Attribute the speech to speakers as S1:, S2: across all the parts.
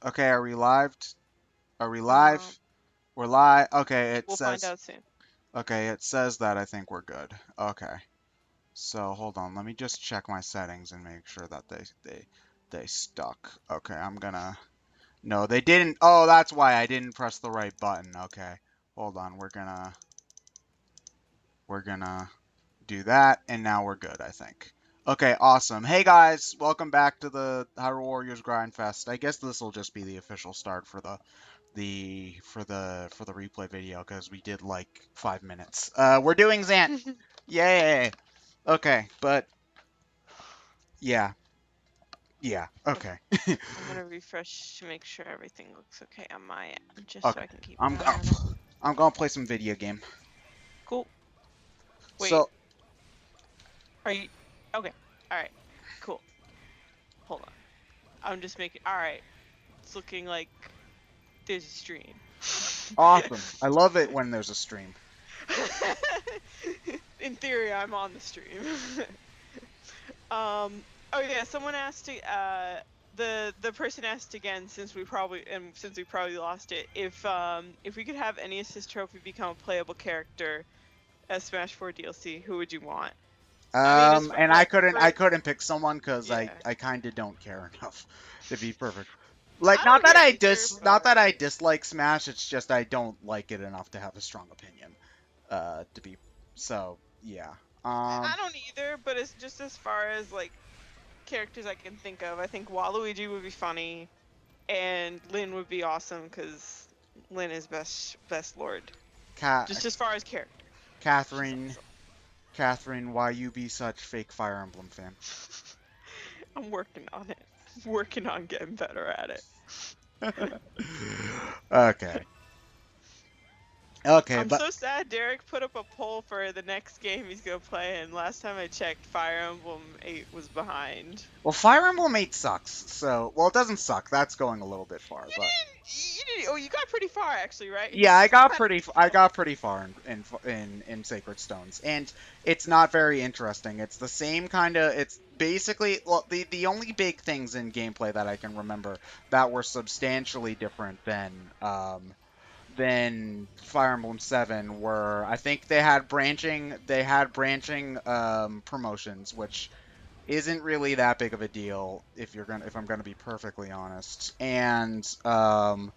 S1: Okay, are we live? Are we
S2: Um,
S1: live? We're live. Okay, it
S2: we'll find
S1: says.
S2: out soon.
S1: Okay, it says that I think we're good. Okay, so hold on. Let me just check my settings and make sure that they stuck. Okay, I'm gonna. No, they didn't. Oh, that's why I didn't press the right button. Okay, hold on. We're gonna do that, and now we're good, I think. Okay, awesome. Hey guys, welcome back to the Hyrule Warriors Grindfest. I guess this will just be the official start for the replay video because we did like 5 minutes. We're doing Xant.
S2: I'm
S1: Yay. Okay, but yeah, yeah. Okay,
S2: gonna refresh to make sure everything looks okay on my end, just so
S1: okay.
S2: I can keep an
S1: I'm
S2: eye on it.
S1: I'm gonna play some video game.
S2: Cool. Wait,
S1: So
S2: are you? Okay. All right. Cool. Hold on. I'm just making. All right. It's looking like there's a stream.
S1: awesome. I love it when there's a stream.
S2: In theory, I'm on the stream. Oh yeah, someone asked the person asked again since we probably lost it if we could have any assist trophy become a playable character as Smash 4 DLC, who would you want? I mean, as
S1: And
S2: for,
S1: I couldn't pick someone because
S2: yeah,
S1: I kind of don't care enough to be perfect. Like
S2: I don't care either,
S1: not that
S2: but
S1: I dislike Smash. It's just I don't like it enough to have a strong opinion. To be so yeah.
S2: I don't either. But it's just as far as like characters I can think of. I think Waluigi would be funny, and Lyn would be awesome because Lyn is best Lord.
S1: Ca-
S2: Just as far as character, she's
S1: Catherine,
S2: awesome.
S1: Catherine, why you be such fake Fire Emblem fan?
S2: I'm working on it. Working on getting better at it.
S1: Okay. Okay,
S2: I'm
S1: but
S2: so sad Derek put up a poll for the next game he's gonna play, and last time I checked, Fire Emblem 8 was behind.
S1: well, Fire Emblem 8 sucks. So, well, it doesn't suck. That's going a little bit far, but
S2: Oh, you got pretty far actually, right?
S1: yeah,
S2: You got it
S1: I
S2: down.
S1: got pretty far in Sacred Stones, and it's not very interesting. It's the same kind of. It's basically well, the only big things in gameplay that I can remember that were substantially different than Fire Emblem 7 were I think they had branching promotions, which isn't really that big of a deal if I'm gonna be perfectly honest. And um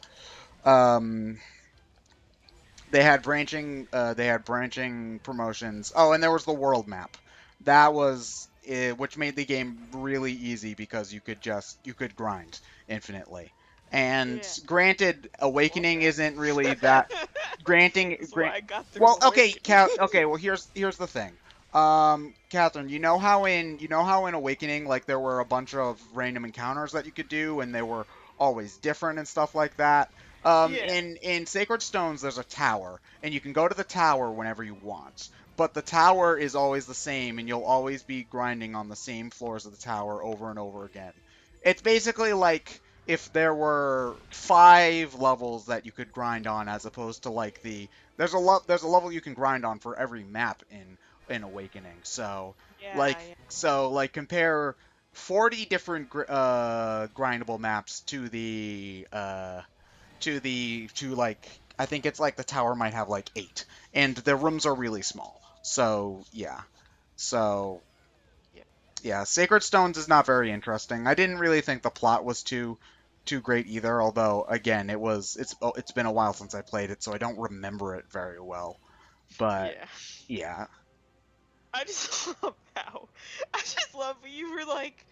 S1: they had branching promotions. Oh, and there was the world map. That was which made the game really easy because you could grind infinitely. And
S2: Yeah,
S1: granted,
S2: love
S1: Awakening
S2: that.
S1: isn't really that granting
S2: That's
S1: grant
S2: why I got through
S1: well, okay,
S2: Awakening.
S1: okay, well here's the thing. Catherine, you know how in Awakening like there were a bunch of random encounters that you could do and they were always different and stuff like that.
S2: Yeah,
S1: In Sacred Stones, there's a tower, and you can go to the tower whenever you want. But the tower is always the same, and you'll always be grinding on the same floors of the tower over and over again. It's basically like if there were 5 levels that you could grind on, as opposed to like there's a level you can grind on for every map in Awakening.
S2: yeah, yeah.
S1: So like compare 40 different grindable maps to like I think it's like the tower might have like 8, and the rooms are really small. So yeah, so
S2: Yeah.
S1: yeah, Sacred Stones is not very interesting. I didn't really think the plot was too great either. Although again, it's been a while since I played it, so I don't remember it very well. But
S2: Yeah.
S1: yeah,
S2: I just love how I just love you were like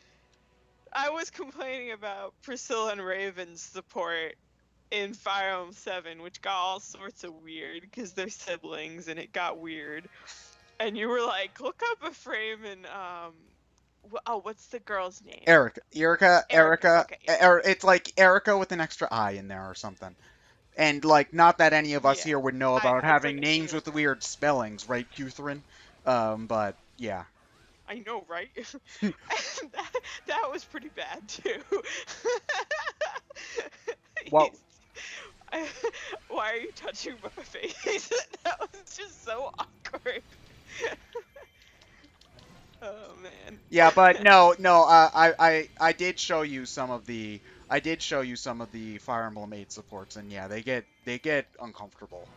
S2: I was complaining about Priscilla and Raven's support in Fire Emblem 7, which got all sorts of weird because they're siblings and it got weird. And you were like, look up a frame and what's the girl's name? Erica. Okay, yeah.
S1: It's like Erica with an extra I in there or something. And like, not that any of us
S2: Yeah.
S1: here would know
S2: I
S1: about
S2: I
S1: having
S2: forget the
S1: names
S2: name.
S1: with weird spellings, right, Cutherin? But yeah.
S2: I know, right? And that was pretty bad too.
S1: Well,
S2: He's- I- why are you touching my face? That was just so awkward. Oh man.
S1: yeah, but no, no. I did show you some of the I did show you some of the Fire Emblem 8 supports, and yeah, they get uncomfortable.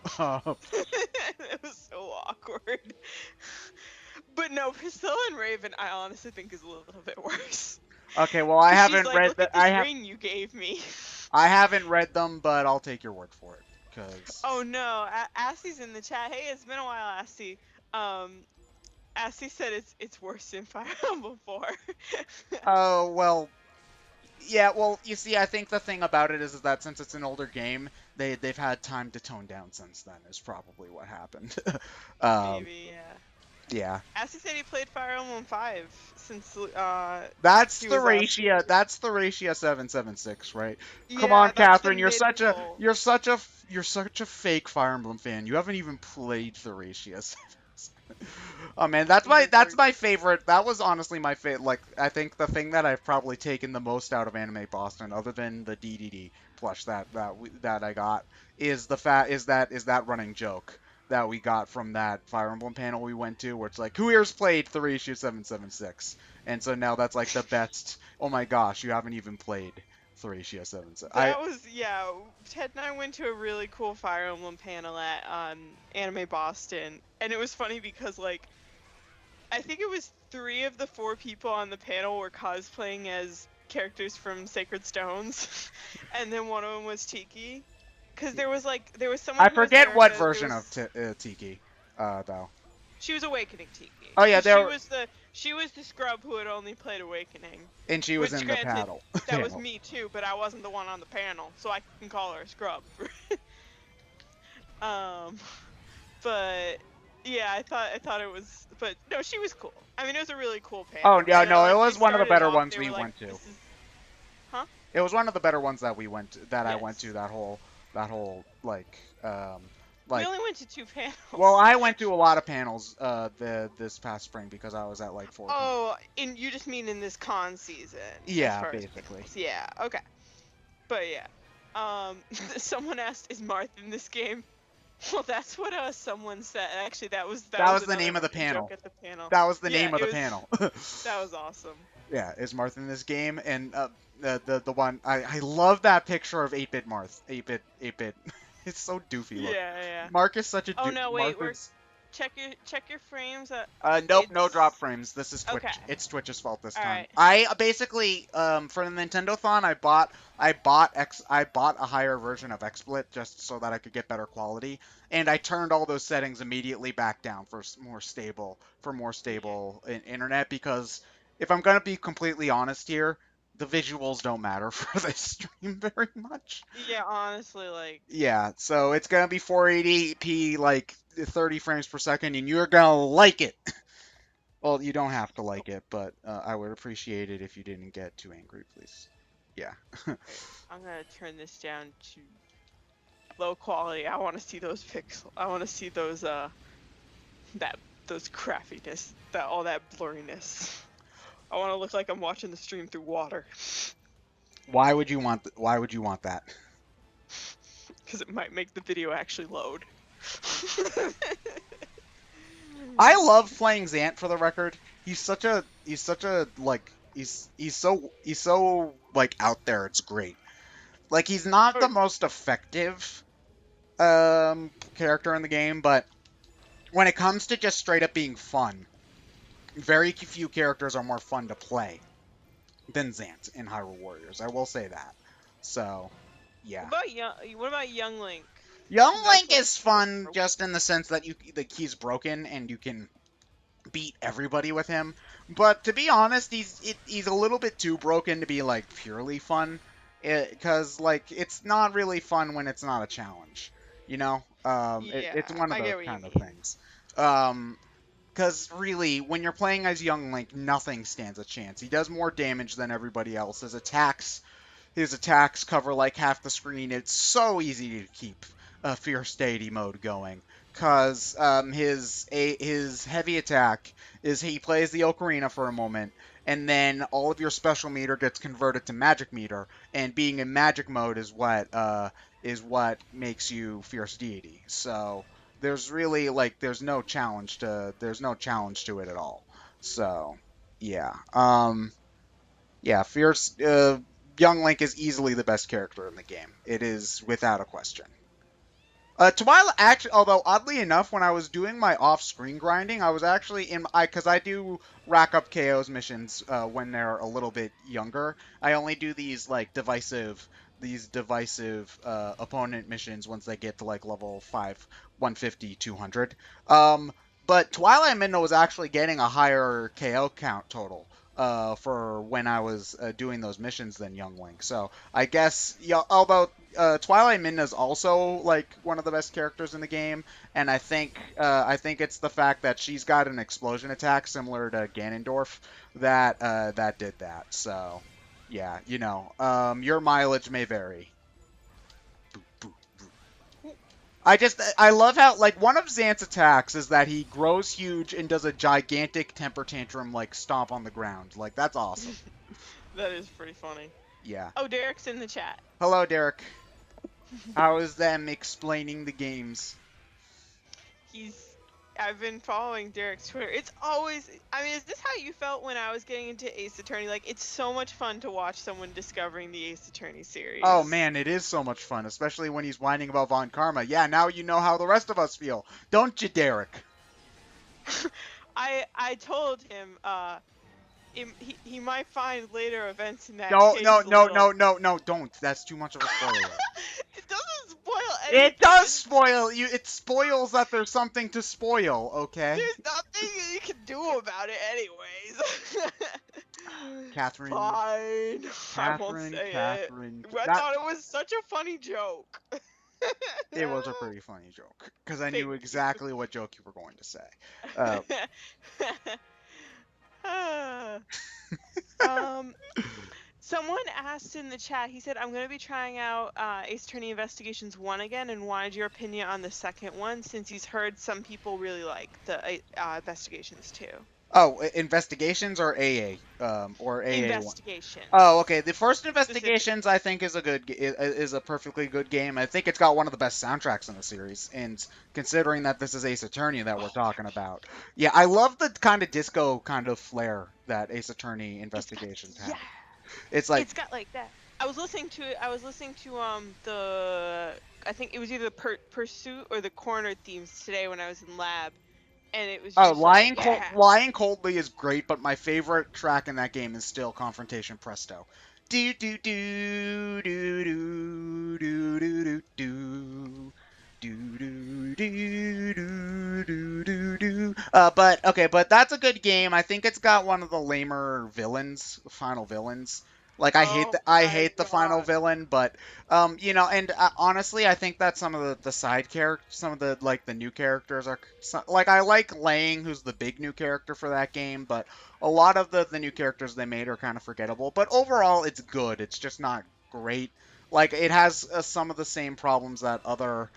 S2: It was so awkward. But no, Priscilla and Raven, I honestly think is a little bit worse.
S1: Okay, well, I
S2: Cause she's
S1: haven't
S2: like,
S1: read
S2: look
S1: that.
S2: at this ring you gave me.
S1: I haven't read them, but I'll take your word for it, cause
S2: Oh no, Assie's in the chat. Hey, it's been a while, Assie. Um, Assie said it's worse than Fire Emblem 4.
S1: oh well, yeah, well, you see, I think the thing about it is that since it's an older game, they've had time to tone down since then. Is probably what happened. um,
S2: Maybe, yeah.
S1: yeah,
S2: Assie said he played Fire Emblem 5 since
S1: that's
S2: he
S1: the
S2: was asking.
S1: ratio. That's the ratio 776, right? Come on,
S2: Yeah, that's the
S1: Catherine, you're
S2: mid
S1: such a
S2: roll.
S1: you're such a fake Fire Emblem fan. You haven't even played the ratio. Oh man, that's my favorite. That was honestly my favorite. Like, I think the thing that I've probably taken the most out of Anime Boston, other than the DDD plush that I got, is that running joke that we got from that Fire Emblem panel we went to, where it's like, who here's played 3-776, and so now that's like the best. Oh my gosh, you haven't even played 3-776. I
S2: That was, yeah. Ted and I went to a really cool Fire Emblem panel at Anime Boston, and it was funny because like I think it was 3 of the 4 people on the panel were cosplaying as characters from Sacred Stones, and then one of them was Tiki. Cause there was someone
S1: I
S2: who was
S1: forget
S2: there
S1: what
S2: as there
S1: version of
S2: was
S1: Tiki, though.
S2: she was Awakening Tiki,
S1: Oh yeah,
S2: cause
S1: there
S2: she was the scrub who had only played Awakening,
S1: and she was
S2: which
S1: in the
S2: granted
S1: paddle
S2: that was
S1: panel.
S2: me too, but I wasn't the one on the panel, so I can call her a scrub. um, but yeah, I thought it was, but no, she was cool. I mean, it was a really cool
S1: Oh
S2: panel,
S1: yeah,
S2: and
S1: no, it
S2: like they
S1: was one of the
S2: started
S1: better
S2: off,
S1: ones
S2: they
S1: we
S2: were like,
S1: went to.
S2: "This is, huh?
S1: It was one of the better ones that we went to, that I went to
S2: Yes."
S1: that whole
S2: We
S1: like
S2: only went to 2
S1: well,
S2: panels.
S1: I went to a lot of panels this past spring because I was at like 4 cons.
S2: Oh, you just mean in this con season, as
S1: Yeah,
S2: far as
S1: basically.
S2: panels. Yeah, okay. But yeah. Someone asked, is Marth in this game? Well, that's what someone said. Actually, that
S1: That
S2: was
S1: was the
S2: another
S1: name of the
S2: running joke
S1: panel.
S2: at the panel.
S1: That was the
S2: Yeah,
S1: name of
S2: it
S1: the
S2: was
S1: panel.
S2: that was awesome.
S1: Yeah, is Marth in this game? And the one I love that picture of 8-bit Marth. 8-bit. It's so doofy look.
S2: Yeah, yeah.
S1: Mark is such a
S2: Oh no, wait,
S1: Marth
S2: we're
S1: is
S2: check your frames.
S1: nope, no drop
S2: It's
S1: frames. This is
S2: okay.
S1: Twitch. It's Twitch's fault this
S2: All
S1: time.
S2: right.
S1: I basically, for the Nintendo-thon, I bought a higher version of XSplit just so that I could get better quality, and I turned all those settings immediately back down for more
S2: Yeah.
S1: stable internet because if I'm gonna be completely honest here, the visuals don't matter for this stream very much.
S2: Yeah, honestly, like
S1: Yeah, so it's gonna be 480p, like 30 frames per second, and you're gonna like it. Well, you don't have to like it, but I would appreciate it if you didn't get too angry, please. Yeah.
S2: wait, I'm gonna turn this down to low quality. I want to see those pixels. I want to see that those craftiness, that all that blurriness. I want to look like I'm watching the stream through water,
S1: Why would you want that?
S2: because it might make the video actually load.
S1: I love playing Zant for the record. He's so like out there. It's great. Like he's not
S2: Oh,
S1: the most effective character in the game, but when it comes to just straight up being fun, very few characters are more fun to play than Zant in Hyrule Warriors. I will say that. So, yeah.
S2: what about Young Link?
S1: Young
S2: Because that's
S1: Link
S2: what
S1: is fun just in the sense that he's broken and you can beat everybody with him. But to be honest, he's a little bit too broken to be like purely fun. Because like it's not really fun when it's not a challenge. You know, it's
S2: Yeah,
S1: one of
S2: I
S1: those
S2: get what you
S1: kind of
S2: mean.
S1: things. Because really, when you're playing as Young Link, nothing stands a chance. He does more damage than everybody else. His attacks cover like half the screen. It's so easy to keep Fierce Deity mode going. Cause his heavy attack is he plays the ocarina for a moment, and then all of your special meter gets converted to magic meter, and being in magic mode is what makes you Fierce Deity. So there's really like there's no challenge to it at all. So yeah, yeah, Fierce. Young Link is easily the best character in the game. It is without a question. Twilight actually, although oddly enough, when I was doing my off-screen grinding, I was actually because I do rack up KOs missions when they're a little bit younger. I only do these divisive opponent missions once they get to like level 5, 150, 200. Um, but Twilight Midna was actually getting a higher KO count total for when I was doing those missions than Young Link. So I guess, yeah, although Twilight Midna is also like one of the best characters in the game, and I think it's the fact that she's got an explosion attack similar to Ganondorf that did that. So yeah, your mileage may vary. I love how like one of Xant's attacks is that he grows huge and does a gigantic temper tantrum like stomp on the ground. Like that's awesome.
S2: That is pretty funny.
S1: Yeah.
S2: Oh, Derek's in the chat.
S1: Hello, Derek. How is them explaining the games?
S2: I've been following Derek's Twitter. It's always, I mean, is this how you felt when I was getting into Ace Attorney? Like, it's so much fun to watch someone discovering the Ace Attorney series.
S1: Oh man, it is so much fun, especially when he's whining about Von Karma. Yeah, now you know how the rest of us feel, don't you, Derek?
S2: I told him, he might find later events in that
S1: No,
S2: case
S1: no,
S2: a
S1: no,
S2: little.
S1: no, no, no, don't. That's too much of a spoiler.
S2: It doesn't spoil anything.
S1: It does spoil you. It spoils that there's something to spoil, okay?
S2: There's nothing you can do about it anyways.
S1: Catherine.
S2: Fine. I won't say
S1: Catherine.
S2: it. I thought it was such a funny joke.
S1: It was a pretty funny joke, because I knew
S2: Thank
S1: exactly what joke you were going to say.
S2: Someone asked in the chat, he said, I'm going to be trying out Ace Attorney Investigations 1 again, and wanted your opinion on the second one, since he's heard some people really like the Investigations 2.
S1: Oh, investigations or AA, or AA one.
S2: Investigations.
S1: Oh, okay. The first Investigations I think is a perfectly good game. I think it's got one of the best soundtracks in the series, and considering that this is Ace Attorney that we're talking about, yeah, I love the kind of disco kind of flair that Ace Attorney Investigations has. It's like
S2: it's got like that. I was listening to the I think it was either the Pursuit or the Corner themes today when I was in lab. And it was just
S1: Lying Coldly is great, but my favorite track in that game is still Confrontation Presto. Do do do do do do do do do do do do do do. But that's a good game. I think it's got one of the lamer final villains. Like I hate the final villain, but honestly, I think that some of the side characters, some of the like the new characters are like I like Lang, who's the big new character for that game, but a lot of the new characters they made are kind of forgettable. But overall, it's good. It's just not great. Like it has some of the same problems that other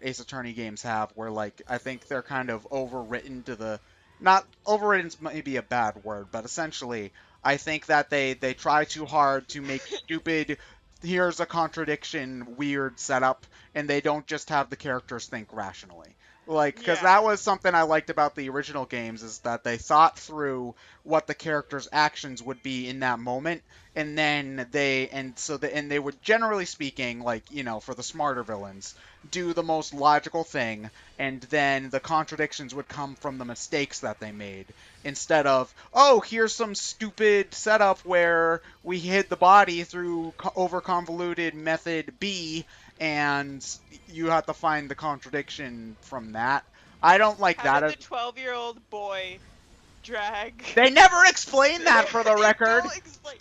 S1: Ace Attorney games have, where like I think they're kind of overwritten to the not overwritten may be a bad word, but essentially I think that they try too hard to make stupid, here's a contradiction, weird setup, and they don't just have the characters think rationally. Like, because that was something I liked about the original games, is that they thought through what the characters' actions would be in that moment, and then they would, generally speaking, like, for the smarter villains, do the most logical thing, and then the contradictions would come from the mistakes that they made, instead of, oh, here's some stupid setup where we hid the body through over convoluted method B, and you have to find the contradiction from that. I don't like
S2: How
S1: that.
S2: Did the 12-year-old boy drag?
S1: They never explain that, for the record.
S2: Don't explain.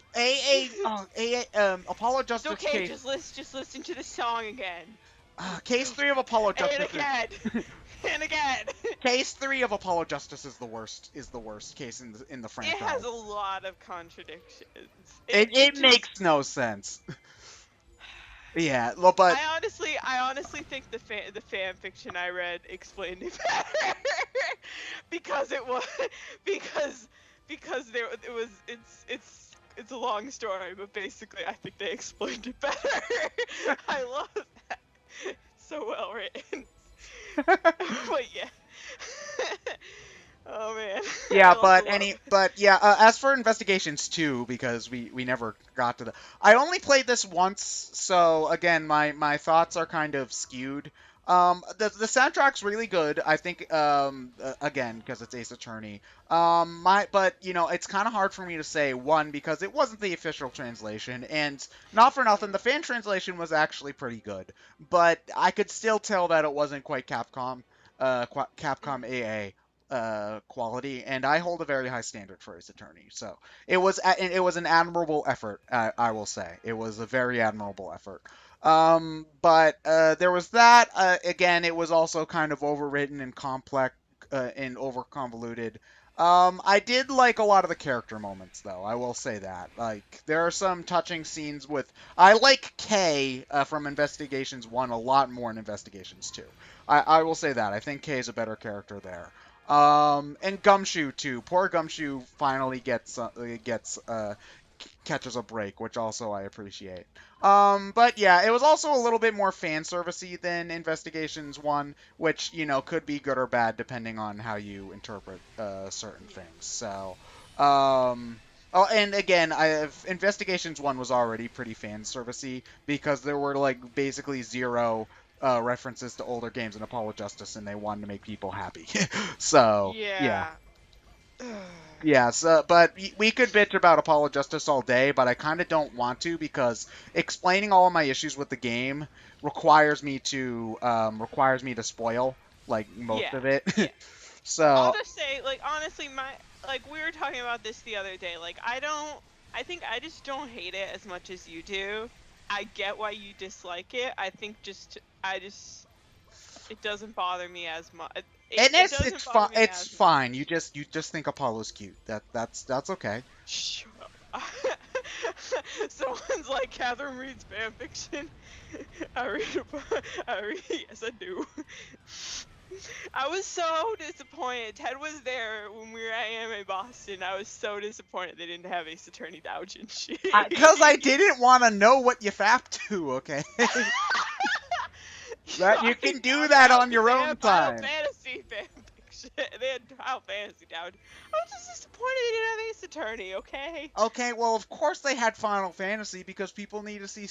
S1: Apollo Justice
S2: it's okay,
S1: case.
S2: just listen to the song again.
S1: Case 3 of Apollo Justice.
S2: And again. And again.
S1: Case 3 of Apollo Justice is the worst case in the franchise.
S2: It has a lot of contradictions.
S1: It makes no sense. Yeah, but
S2: I honestly think the fan fiction I read explained it better. because it's a long story, but basically I think they explained it better. I love that. So well written. But yeah. Oh man.
S1: Yeah,
S2: I also love.
S1: as for Investigations 2, because we never got to the, I only played this once, so again, my thoughts are kind of skewed. The soundtrack's really good. I think, again, because it's Ace Attorney. But it's kind of hard for me to say, one, because it wasn't the official translation, and not for nothing, the fan translation was actually pretty good, but I could still tell that it wasn't quite Capcom AA quality, and I hold a very high standard for Ace Attorney. So it was an admirable effort. I will say it was a very admirable effort. But there was that. Again, it was also kind of overwritten and complex and over convoluted. I did like a lot of the character moments, though. I will say that. Like, there are some touching scenes with. I like Kay from Investigations 1 a lot more in Investigations 2. I will say that. I think Kay is a better character there. And Gumshoe too. Poor Gumshoe finally catches a break, which also I appreciate. But yeah, it was also a little bit more fan servicey than Investigations One, which could be good or bad depending on how you interpret certain
S2: Yeah.
S1: things. So, um, oh, and again, Investigations One was already pretty fan servicey because there were like basically zero references to older games in Apollo Justice, and they wanted to make people happy. So yeah.
S2: Yeah.
S1: Yes, but we could bitch about Apollo Justice all day, but I kind of don't want to because explaining all of my issues with the game requires me to spoil like most
S2: Yeah.
S1: of it.
S2: Yeah. I'll
S1: So
S2: just say, like, honestly, we were talking about this the other day. Like, I think I just don't hate it as much as you do. I get why you dislike it. I think it doesn't bother me as much.
S1: and
S2: It
S1: it's
S2: doesn't
S1: it's
S2: bother
S1: fine.
S2: me
S1: It's
S2: as much.
S1: fine. You just think Apollo's cute. That's okay.
S2: Shut up. Someone's like, Catherine reads fanfiction. I read, yes, I do. I was so disappointed. Ted was there when we were at Anime Boston. I was so disappointed they didn't have Ace Attorney Doujinshi.
S1: Because I didn't want to know what you fapped to. Okay, that you
S2: I
S1: can do
S2: found
S1: that
S2: out
S1: on
S2: because
S1: your
S2: they
S1: own
S2: had Final
S1: time.
S2: Fantasy fanfiction. They had Final Fantasy down. I was just disappointed they didn't have Ace Attorney. Okay.
S1: Okay, well, of course they had Final Fantasy because people need to see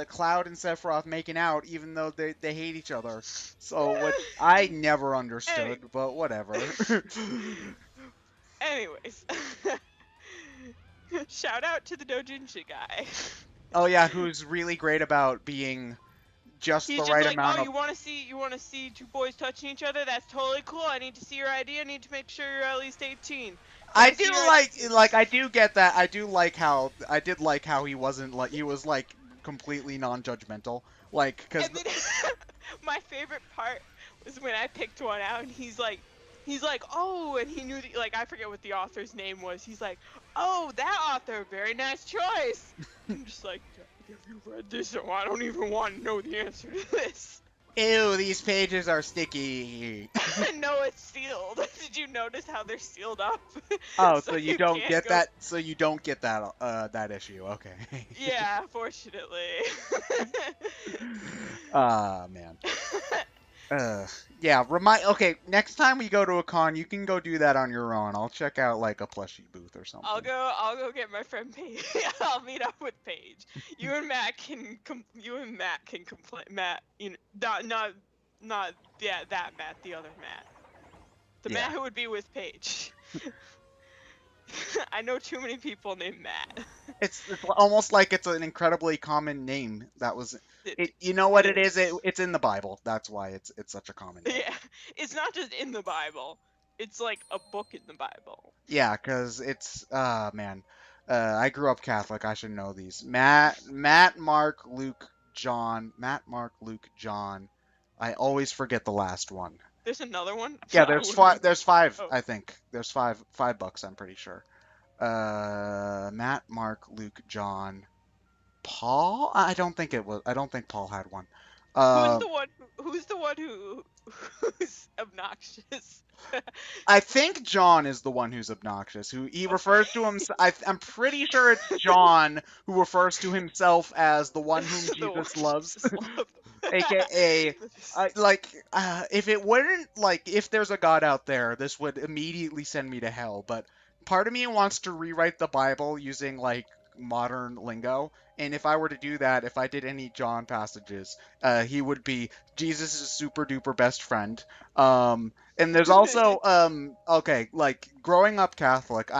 S1: Cloud and Sephiroth making out, even though they hate each other. So what I never
S2: Any-
S1: understood, but whatever.
S2: Anyways, shout out to the Dojinshi guy.
S1: Oh yeah, who's really great about being just
S2: He's
S1: the
S2: just
S1: right
S2: like, oh,
S1: amount of.
S2: you want to see two boys touching each other? That's totally cool. I need to see your ID. I need to make sure you're at least 18. Can
S1: I
S2: I
S1: do
S2: see your ID,
S1: like
S2: please?
S1: I do get that. I did like how he wasn't like he was like completely non-judgmental, like because
S2: And then my favorite part was when I picked one out, and he's like, oh, and he knew like I forget what the author's name was. He's like, oh, that author, very nice choice. I'm just like, have you read this? Oh, I don't even want to know the answer to this.
S1: ew, these pages are sticky.
S2: No, it's sealed. Did you notice how they're sealed up?
S1: Oh,
S2: So you can't go.
S1: so you don't get that issue. Okay.
S2: Yeah, fortunately.
S1: Ah, man. Yeah, okay, next time we go to a con, you can go do that on your own. I'll check out like a plushie booth or something.
S2: I'll go get my friend Paige. I'll meet up with Paige. You and Matt can complain. Matt, not yeah, that Matt, the other Matt. The Matt
S1: Yeah.
S2: who would be with Paige. I know too many people named Matt.
S1: It's almost like it's an incredibly common name. That was it. You know
S2: It
S1: what it is?
S2: is.
S1: It's in the Bible. That's why it's such a common name.
S2: Yeah. It's not just in the Bible. It's like a book in the Bible.
S1: Yeah, because it's man. I grew up Catholic. I should know these. Mark, Luke, John. Matt, Mark, Luke, John. I always forget the last one.
S2: There's another one?
S1: Yeah,
S2: I wouldn't.
S1: There's five.
S2: Oh.
S1: I think there's $5. I'm pretty sure. Matt, Mark, Luke, John, Paul. I don't think it was. I don't think Paul had one. Uh,
S2: Who's the one who's obnoxious?
S1: I think John is the one who's obnoxious. Who he refers to him.
S2: Okay.
S1: I'm pretty sure it's John who refers to himself as the one whom
S2: The one
S1: Jesus loves.
S2: Jesus loved.
S1: aka like if it wouldn't like if there's a god out there, this would immediately send me to hell. But part of me wants to rewrite the Bible using like modern lingo. And if I were to do that, if I did any John passages, he would be Jesus' super duper best friend. And there's also okay, like growing up Catholic,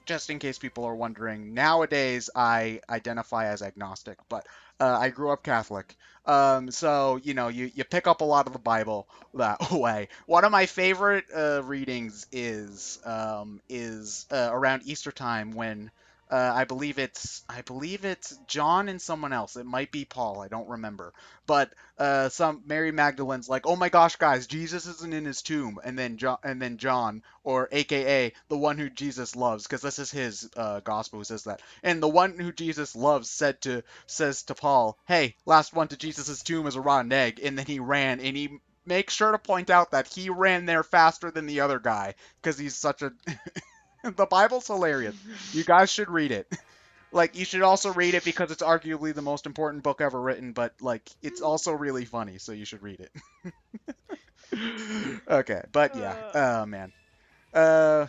S1: just in case people are wondering, nowadays I identify as agnostic, but I grew up Catholic. So you pick up a lot of the Bible that way. One of my favorite readings is around Easter time when I believe it's John and someone else. It might be Paul. I don't remember. But some Mary Magdalene's like, "Oh my gosh, guys, Jesus isn't in his tomb." And then John, or AKA the one who Jesus loves, because this is his gospel who says that. And the one who Jesus loves says to Paul, "Hey, last one to Jesus' tomb is a rotten egg." And then he ran, and he makes sure to point out that he ran there faster than the other guy because he's such a. The Bible's hilarious. You guys should read it. Like, you should also read it because it's arguably the most important book ever written, but like it's also really funny, so you should read it. Okay, but yeah.
S2: Uh,
S1: Oh man. Uh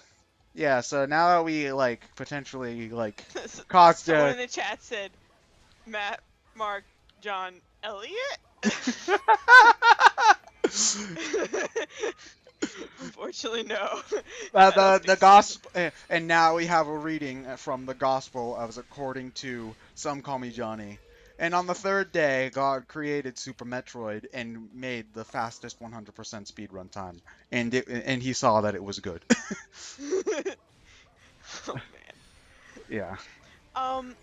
S1: yeah, so now that we like potentially like caused
S2: Someone in the chat said Matt, Mark, John, Elliot. Unfortunately, no. I don't
S1: the
S2: think so.
S1: gospel, and now we have a reading from the gospel as according to Some Call Me Johnny. And on the third day, God created Super Metroid and made the fastest 100% speedrun time, and he saw that it was good.
S2: Oh
S1: Yeah.
S2: man.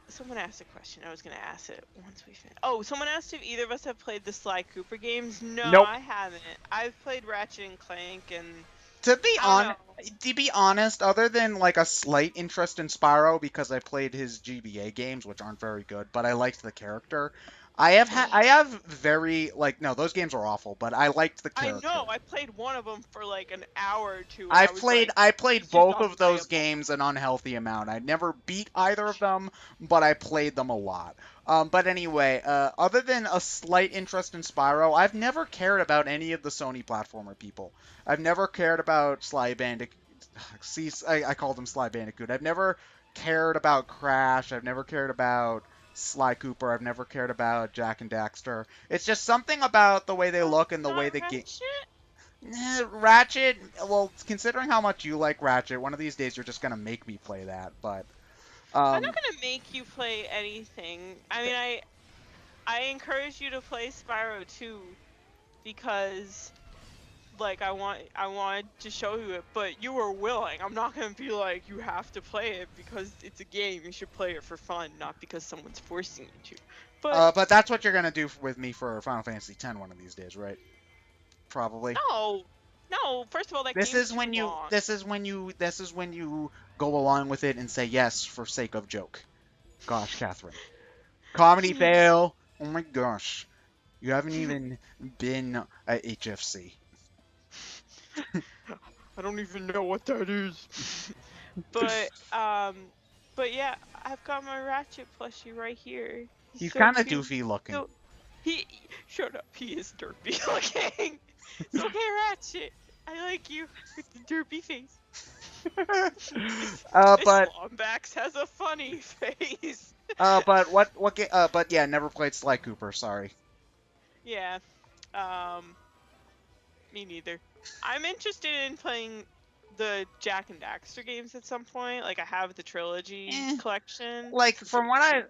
S2: Someone asked a question. I was gonna ask it once we finish. Oh, someone asked if either of us have played the Sly Cooper games. No,
S1: Nope.
S2: I haven't. I've played Ratchet and Clank, and
S1: To be
S2: I don't
S1: on,
S2: know.
S1: to be honest, other than like a slight interest in Spyro because I played his GBA games, which aren't very good, but I liked the character. I have very like no, those games are awful, but I liked the
S2: I
S1: character.
S2: know. I played one of them for like an hour or two, and I
S1: I've
S2: was
S1: played
S2: like,
S1: I played
S2: "It's just
S1: both of those
S2: unplayable."
S1: games an unhealthy amount. I never beat either of them, but I played them a lot. But anyway, other than a slight interest in Spyro, I've never cared about any of the Sony platformer people. I've never cared about Sly Bandicoot. See, I call them Sly Bandicoot. I've never cared about Crash. I've never cared about Sly Cooper. I've never cared about Jack and Daxter. It's just something about the way they look and the way
S2: Not
S1: they get.
S2: Ratchet.
S1: Ratchet, well, considering how much you like Ratchet, one of these days you're just gonna make me play that. But
S2: I'm not
S1: um,
S2: gonna make you play anything. I mean, I encourage you to play Spyro 2 because like I wanted to show you it, but you were willing. I'm not gonna be like you have to play it because it's a game. You should play it for fun, not because someone's forcing you to. But
S1: but that's what you're gonna do with me for Final Fantasy X one of these days, right? Probably.
S2: no, no. First of all, that
S1: This
S2: game's
S1: is
S2: too
S1: when you.
S2: long.
S1: This is when you go along with it and say yes for sake of joke. Gosh, Catherine. Comedy fail. Oh my gosh. You haven't even been at HFC.
S2: I don't even know what that is. but but yeah, I've got my Ratchet plushie right here. He's
S1: He's
S2: so
S1: kind of
S2: cute.
S1: doofy looking.
S2: So he shut up. He is derpy looking. It's okay, Ratchet. I like you with the derpy face. This
S1: But
S2: Lombax has a funny face.
S1: but yeah, never played Sly Cooper. Sorry.
S2: Yeah. Um. Me neither. I'm interested in playing the Jack and Daxter games at some point. Like I have the trilogy
S1: Eh,
S2: collection
S1: like
S2: since they're cheap.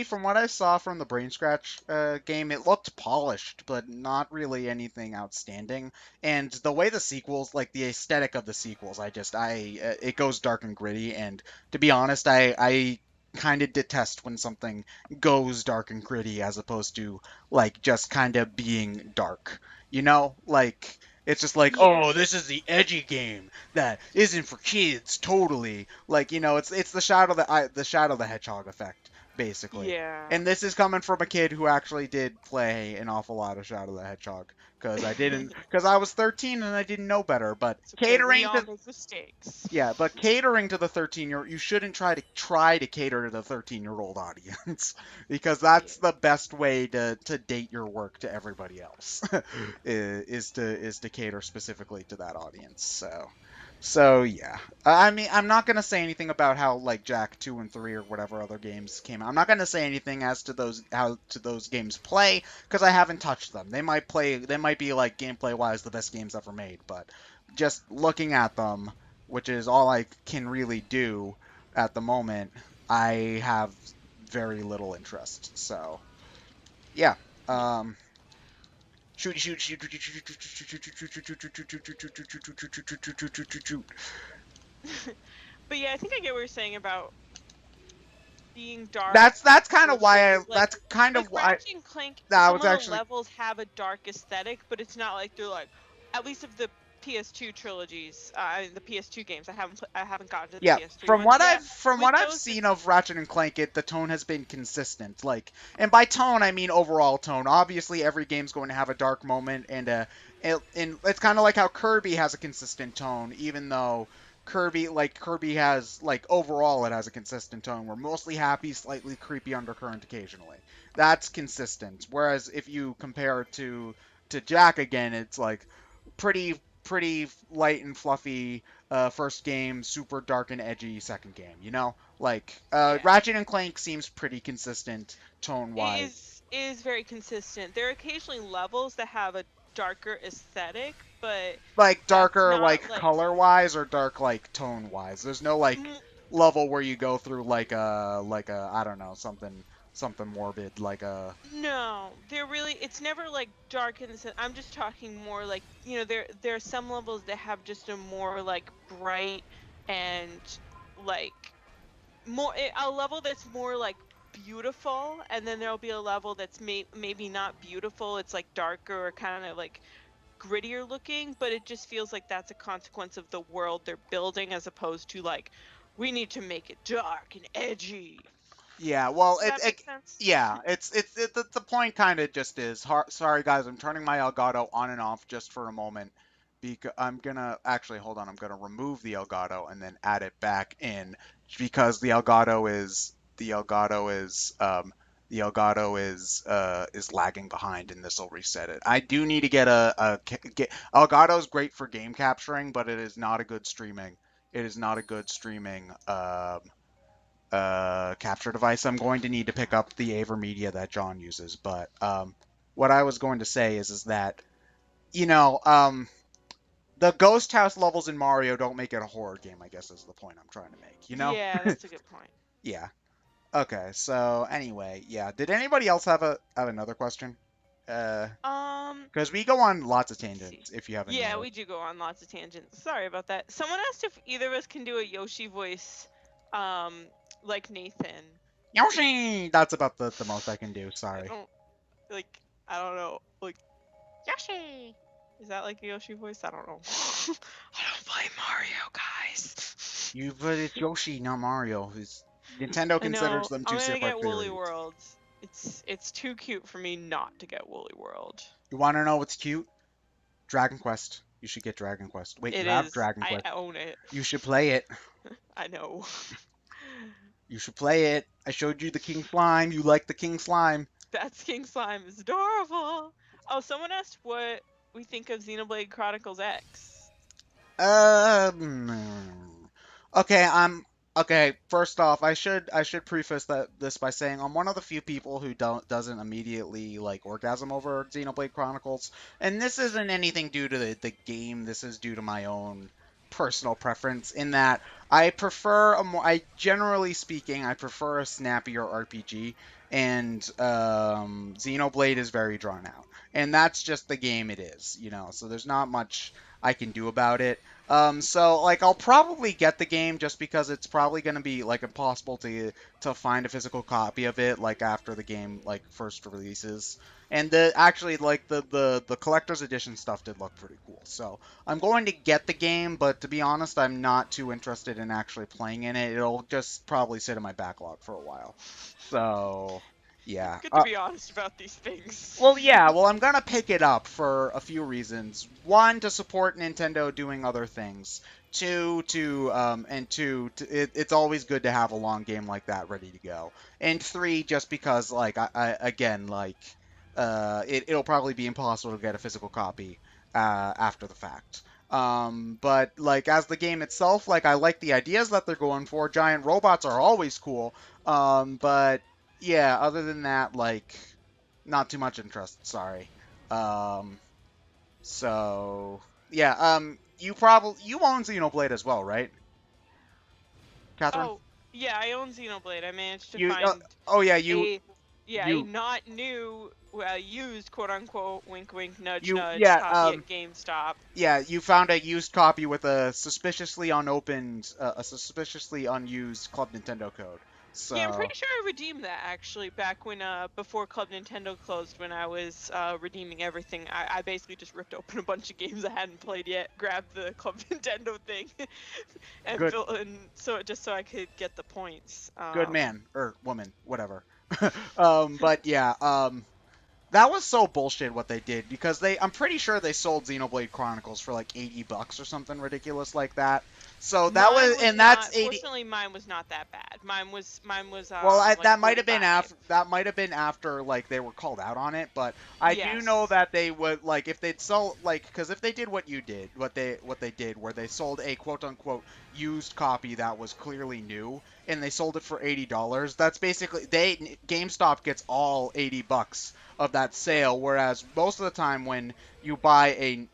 S1: from what I saw from the Brain Scratch game, it looked polished, but not really anything outstanding. And the way the sequels, like the aesthetic of the sequels, it goes dark and gritty. And to be honest, I kind of detest when something goes dark and gritty as opposed to like just kind of being dark. Like it's just like,
S2: Yeah.
S1: oh, this is the edgy game that isn't for kids totally. Like, it's the Shadow the Hedgehog effect. basically.
S2: Yeah.
S1: And this is coming from a kid who actually did play an awful lot of Shadow the Hedgehog because I was 13 and I didn't know better. But
S2: It's okay. We
S1: catering
S2: all
S1: to
S2: make mistakes.
S1: yeah, but catering to the 13-year, you shouldn't try to cater to the 13-year-old audience because
S2: Yeah.
S1: that's the best way to date your work to everybody else is to cater specifically to that audience. So yeah. I mean, I'm not gonna say anything about how like Jack 2 and 3 or whatever other games came out. I'm not gonna say anything as to those games play because I haven't touched them. They might be like gameplay wise the best games ever made, but just looking at them, which is all I can really do at the moment, I have very little interest. So yeah. Um shoot shoot shoot shoot shoot shoot shoot.
S2: But yeah, I think I get what you're saying about being dark
S1: That's kind of why I
S2: versus
S1: that's kind of
S2: like
S1: why
S2: Ratchet and Clank.
S1: that
S2: Some
S1: was
S2: of the
S1: actually
S2: levels have a dark aesthetic, but it's not like they're like, at least of the PS2 trilogies, the PS2 games. I haven't gotten to the
S1: yeah,
S2: PS3 ones yet.
S1: from
S2: With
S1: what I've
S2: those,
S1: seen of Ratchet and Clank, the tone has been consistent. Like, and by tone I mean overall tone. Obviously, every game's going to have a dark moment, and it's kind of like how Kirby has a consistent tone, even though Kirby has like overall it has a consistent tone. We're mostly happy, slightly creepy undercurrent occasionally. That's consistent. Whereas if you compare it to Jack again, it's like pretty light and fluffy first game, super dark and edgy second game. Like
S2: yeah,
S1: Ratchet and Clank seems pretty consistent tone
S2: it
S1: wise.
S2: is very consistent. There are occasionally levels that have a darker aesthetic, but
S1: Like
S2: that's
S1: darker
S2: not
S1: like
S2: like
S1: color wise or dark like tone wise. There's no like
S2: mm,
S1: level where you go through like a I don't know something morbid like a
S2: no. They're really it's never like dark in the sense. I'm just talking more like there are some levels that have just a more like bright and like a level that's more like beautiful, and then there'll be a level that's maybe not beautiful. It's like darker or kind of like grittier looking, but it just feels like that's a consequence of the world they're building as opposed to like we need to make it dark and edgy.
S1: yeah. Well,
S2: Does that make sense?
S1: yeah. The point kind of just is. Sorry guys, I'm turning my Elgato on and off just for a moment. Because I'm gonna actually hold on. I'm gonna remove the Elgato and then add it back in because the Elgato is lagging behind and this will reset it. I do need to get Elgato's great for game capturing, but it is not a good streaming. It is not a good streaming capture device. I'm going to need to pick up the AverMedia that John uses. But what I was going to say is that you know the ghost house levels in Mario don't make it a horror game. I guess is the point I'm trying to make.
S2: Yeah, that's a good point.
S1: Yeah. Okay. So anyway, yeah. Did anybody else have another question? Uh, because we go on lots of
S2: Let's see.
S1: tangents. If you haven't
S2: Yeah,
S1: noticed.
S2: we do go on lots of tangents. Sorry about that. Someone asked if either of us can do a Yoshi voice, um, like Nathan.
S1: Yoshi! That's about the most I can do.
S2: I
S1: Sorry.
S2: don't like. I don't know. Like Yoshi. Is that like a Yoshi voice? I don't know. I don't play Mario, guys.
S1: But it's Yoshi, not Mario. Nintendo
S2: I
S1: considers
S2: know.
S1: them
S2: I'm
S1: two
S2: gonna
S1: separate
S2: get Woolly
S1: series.
S2: World. It's too cute for me not to get Woolly World.
S1: You want to know what's cute? Dragon Quest. You should get Dragon Quest. Wait, you
S2: It
S1: have
S2: is.
S1: Dragon
S2: I
S1: Quest.
S2: own it.
S1: You should play it.
S2: I know.
S1: You should play it. I showed you the King Slime. You like the King Slime.
S2: That King Slime is adorable. Oh, someone asked what we think of Xenoblade Chronicles X.
S1: Okay, okay. First off, I should preface this by saying I'm one of the few people who doesn't immediately like orgasm over Xenoblade Chronicles, and this isn't anything due to the game. This is due to my own personal preference in that I generally speaking, I prefer a snappier RPG, and Xenoblade is very drawn out, and that's just the game it is. So there's not much I can do about it. So like I'll probably get the game just because it's probably gonna be like impossible to find a physical copy of it like after the game like first releases. And the actually like the collector's edition stuff did look pretty cool. So I'm going to get the game, but to be honest, I'm not too interested in actually playing in it. It'll just probably sit in my backlog for a while. So yeah.
S2: Good to be honest about these things.
S1: Well, yeah, well, I'm gonna pick it up for a few reasons. One, to support Nintendo doing other things. Two, it's always good to have a long game like that ready to go. And three, just because, like, again, like, it'll probably be impossible to get a physical copy, after the fact. But like as the game itself, like I like the ideas that they're going for. Giant robots are always cool. But yeah, other than that, like not too much interest, sorry. Um, so yeah, you own Xenoblade as well, right, Catherine?
S2: Oh, yeah, I own Xenoblade. I managed to
S1: You
S2: find
S1: oh yeah,
S2: a a
S1: you
S2: not new, used, quote unquote, wink wink, nudge
S1: you
S2: nudge
S1: yeah,
S2: copy at GameStop.
S1: yeah, you found a used copy with a suspiciously unopened, a suspiciously unused Club Nintendo code.
S2: Yeah, I'm
S1: So
S2: pretty sure I redeemed that actually back when before Club Nintendo closed, when I was redeeming everything. I basically just ripped open a bunch of games I hadn't played yet, grabbed the Club Nintendo thing, and
S1: good,
S2: built and so just so I could get the points.
S1: good man or woman, whatever. But yeah, that was so bullshit what they did because I'm pretty sure they sold Xenoblade Chronicles for like $80 or something ridiculous like that. So that
S2: Mine
S1: was,
S2: was
S1: and that's
S2: not.
S1: 80.
S2: Fortunately, mine was not that bad. Mine was
S1: Well,
S2: like
S1: that might have been
S2: 45.
S1: after like they were called out on it, but I do know
S2: Yes.
S1: that they would like if they'd sell like because if they did what you did, what they did where they sold a quote unquote used copy that was clearly new and they sold it for $80, that's basically GameStop gets all $80 of that sale, whereas most of the time when you buy a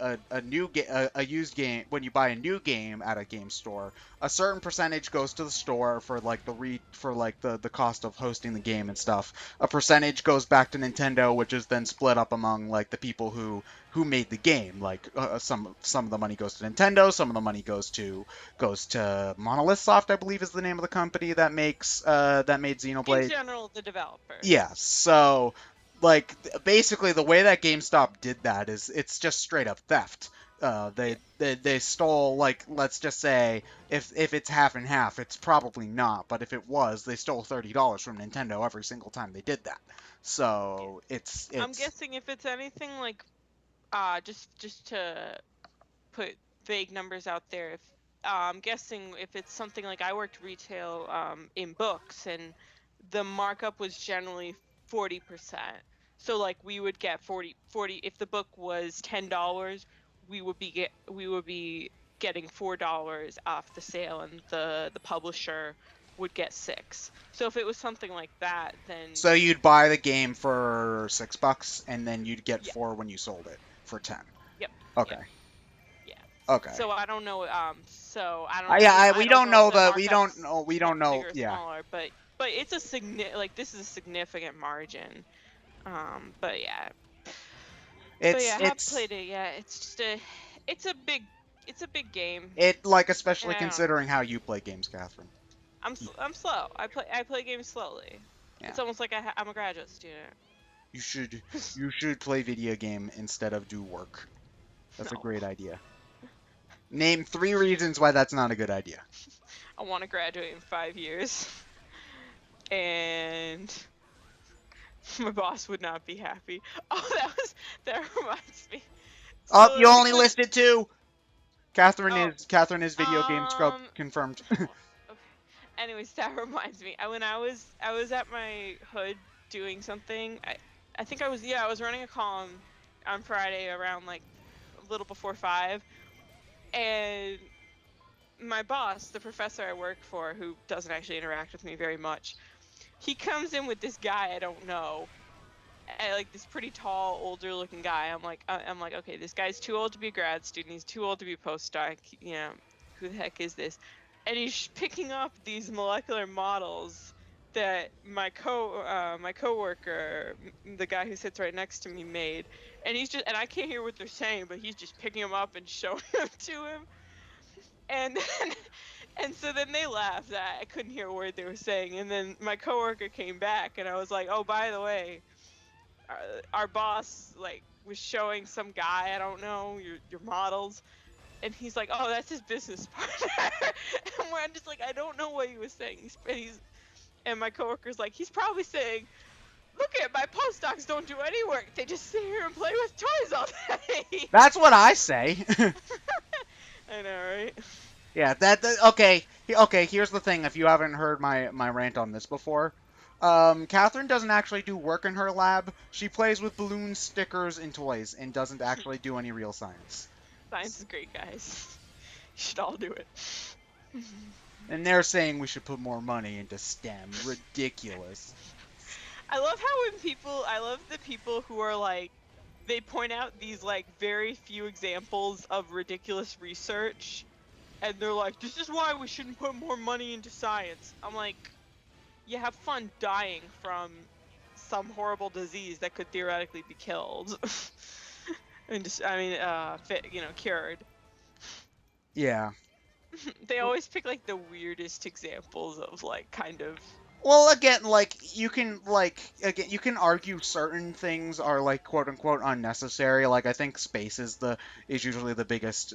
S1: a used game when you buy a new game at a game store, a certain percentage goes to the store for like the cost of hosting the game and stuff. A percentage goes back to Nintendo, which is then split up among like the people who made the game. Like some of the money goes to Nintendo, some of the money goes to Monolith Soft, I believe is the name of the company that made
S2: In
S1: Xenoblade.
S2: general, the developers.
S1: Yeah, so like basically the way that GameStop did that is it's just straight up theft.
S2: Yeah.
S1: They stole like let's just say if it's half and half, it's probably not, but if it was, they stole $30 from Nintendo every single time they did that.
S2: Yeah.
S1: So
S2: I'm
S1: it's
S2: guessing if it's anything like just to put vague numbers out there, if I'm guessing if it's something like I worked retail in books, and the markup was generally 40%. So like we would get 40 if the book was $10, we would be getting $4 off the sale, and the publisher would get 6. So if it was something like that, then
S1: so you'd buy the game for $6 and then you'd get
S2: yeah,
S1: 4 when you sold it for 10.
S2: yep,
S1: Okay.
S2: yep, yeah.
S1: Okay.
S2: So I don't know. So I don't.
S1: Yeah,
S2: I
S1: we
S2: don't
S1: don't
S2: know if
S1: know
S2: the
S1: the
S2: markups
S1: we don't know.
S2: bigger or
S1: Yeah.
S2: smaller, but it's a like this is a significant margin. But yeah,
S1: It's
S2: I haven't
S1: it's
S2: played it yet. It's just it's a big, it's a big game,
S1: It like
S2: and
S1: especially
S2: I don't.
S1: considering how you play games, Catherine.
S2: I'm slow. I play games slowly.
S1: Yeah,
S2: It's almost like I'm a graduate student.
S1: you should play video game instead of do work. That's a
S2: No,
S1: great idea. Name 3 reasons why that's not a good idea.
S2: I want to graduate in 5 years, and my boss would not be happy. Oh, that reminds me.
S1: Oh,
S2: So
S1: you only
S2: because
S1: listed 2.
S2: oh
S1: Catherine is video game scrub
S2: um
S1: confirmed.
S2: okay. Anyways, that reminds me. When I was at my hood doing something. I think I was running a column on Friday around like a little before 5, and my boss, the professor I work for, who doesn't actually interact with me very much, he comes in with this guy I don't know, like this pretty tall, older looking guy. I'm like, okay, this guy's too old to be a grad student. He's too old to be a postdoc. You know, who the heck is this? And he's picking up these molecular models that my coworker, the guy who sits right next to me, made. And I can't hear what they're saying, but he's just picking them up and showing them to him. And then, and so then they laughed. I couldn't hear a word they were saying. And then my coworker came back, and I was like, "Oh, by the way, our boss like was showing some guy, I don't know, your models." And he's like, "Oh, that's his business partner." And I'm just like, I don't know what he was saying. And my coworker's like, he's probably saying, "Look at my postdocs don't do any work. They just sit here and play with toys all day."
S1: That's what I say.
S2: I know, right?
S1: Yeah, okay. Okay, here's the thing. If you haven't heard my rant on this before, Catherine doesn't actually do work in her lab. She plays with balloons, stickers, and toys, and doesn't actually do any real science.
S2: Science is great, guys. You should all do it.
S1: And they're saying we should put more money into STEM. Ridiculous.
S2: I love the people who are like, they point out these like very few examples of ridiculous research, and they're like, this is why we shouldn't put more money into science. I'm like, you have fun dying from some horrible disease that could theoretically be killed. And just, I mean, cured.
S1: Yeah.
S2: They always pick like the weirdest examples of like kind of.
S1: Well, again, you can argue certain things are like quote unquote unnecessary. Like I think space is usually the biggest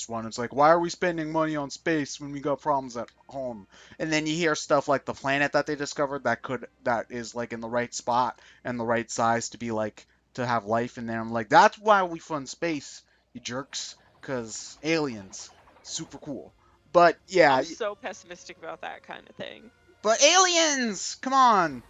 S1: one. It's like why are we spending money on space when we got problems at home? And then you hear stuff like the planet that they discovered that is like in the right spot and the right size to be like to have life in there. I'm like that's why we fund space, you jerks, because aliens, super cool. But yeah,
S2: I'm so pessimistic about that kind of thing.
S1: but aliens! Come on!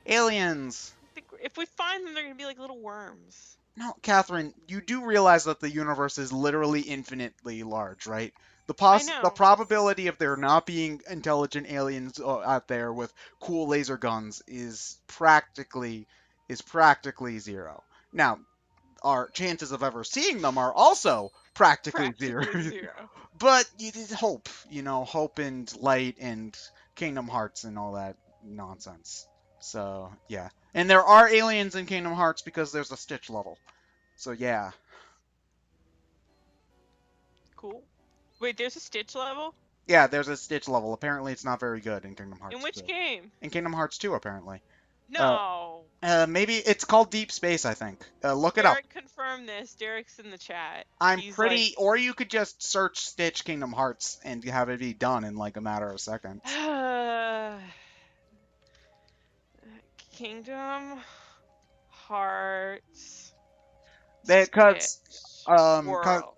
S1: Aliens!
S2: If we find them, they're gonna be like little worms.
S1: No, Catherine, you do realize that the universe is literally infinitely large, right?
S2: I
S1: The
S2: know.
S1: probability of there not being intelligent aliens out there with cool laser guns is practically zero. Now, our chances of ever seeing them are also practically zero.
S2: Practically zero.
S1: But you did hope, hope and light and Kingdom Hearts and all that nonsense. So, yeah. And there are aliens in Kingdom Hearts because there's a Stitch level. So, yeah.
S2: Cool. Wait, there's a Stitch level?
S1: Yeah, there's a Stitch level. Apparently, it's not very good in Kingdom
S2: In
S1: Hearts
S2: which
S1: 2.
S2: game?
S1: In Kingdom Hearts 2, apparently. Uh,
S2: No.
S1: maybe it's called Deep Space, I think. Look it up.
S2: Derek confirmed this. Derek's in the chat.
S1: I'm
S2: He's like,
S1: pretty, or you could just search Stitch Kingdom Hearts and have it be done in like a matter of seconds.
S2: Kingdom Hearts
S1: Because,
S2: World.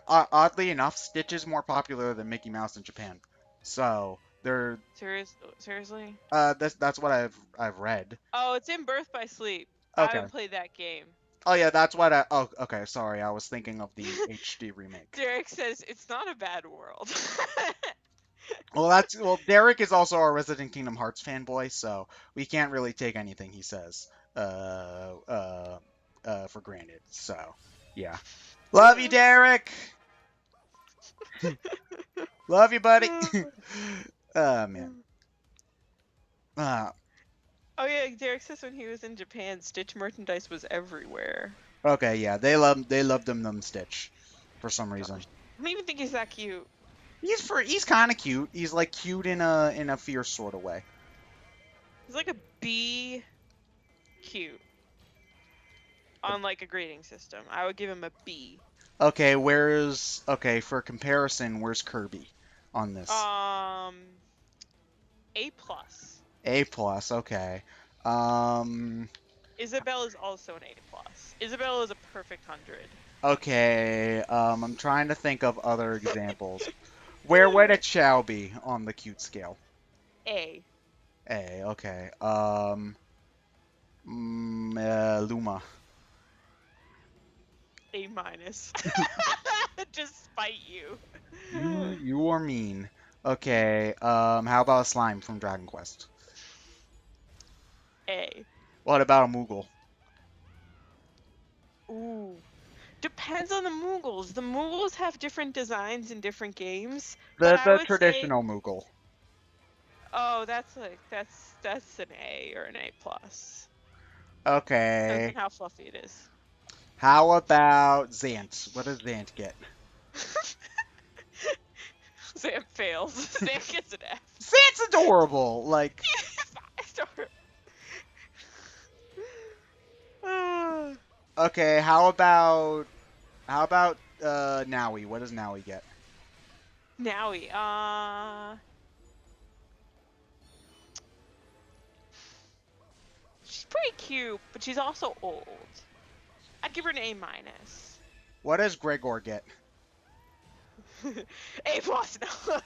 S1: oddly enough, Stitch is more popular than Mickey Mouse in Japan. So they're
S2: Seriously?
S1: that's what I've read.
S2: Oh, it's in Birth by Sleep. I
S1: Okay.
S2: haven't played that game.
S1: Oh yeah, that's what I. Oh, okay. Sorry, I was thinking of the HD remake.
S2: Derek says it's not a bad world.
S1: Well, Derek is also our resident Kingdom Hearts fanboy, so we can't really take anything he says for granted. So, yeah. Love you, Derek. Love you, buddy. Oh man. Uh,
S2: Oh yeah, Derek says when he was in Japan, Stitch merchandise was everywhere.
S1: okay, yeah, they love them Stitch for some reason.
S2: Gosh. I don't even think he's that cute.
S1: He's kind of cute. He's like cute in a fierce sort of way.
S2: He's like a B cute on like a grading system. I would give him a B.
S1: Okay, for comparison, where's Kirby on this?
S2: A plus.
S1: A plus, okay.
S2: Isabelle is also an A plus. Isabelle is a perfect 100.
S1: Okay, I'm trying to think of other examples. Where would a Chow be on the cute scale?
S2: A.
S1: A, okay. Luma.
S2: A minus. Just spite you.
S1: You are mean. Okay, how about a slime from Dragon Quest?
S2: A.
S1: What about a Moogle?
S2: Ooh. Depends on the Moogles. The Moogles have different designs in different games.
S1: The traditional Moogle.
S2: Oh, that's an A or an A plus.
S1: Okay.
S2: Depends on how fluffy it is.
S1: How about Zant? What does Zant get?
S2: Sam fails. Sam gets an F.
S1: Sam's adorable. Like, okay, how about Nowie? What does Nowie get?
S2: Nowie, she's pretty cute, but she's also old. I'd give her an A minus.
S1: What does Gregor get?
S2: A plus, no.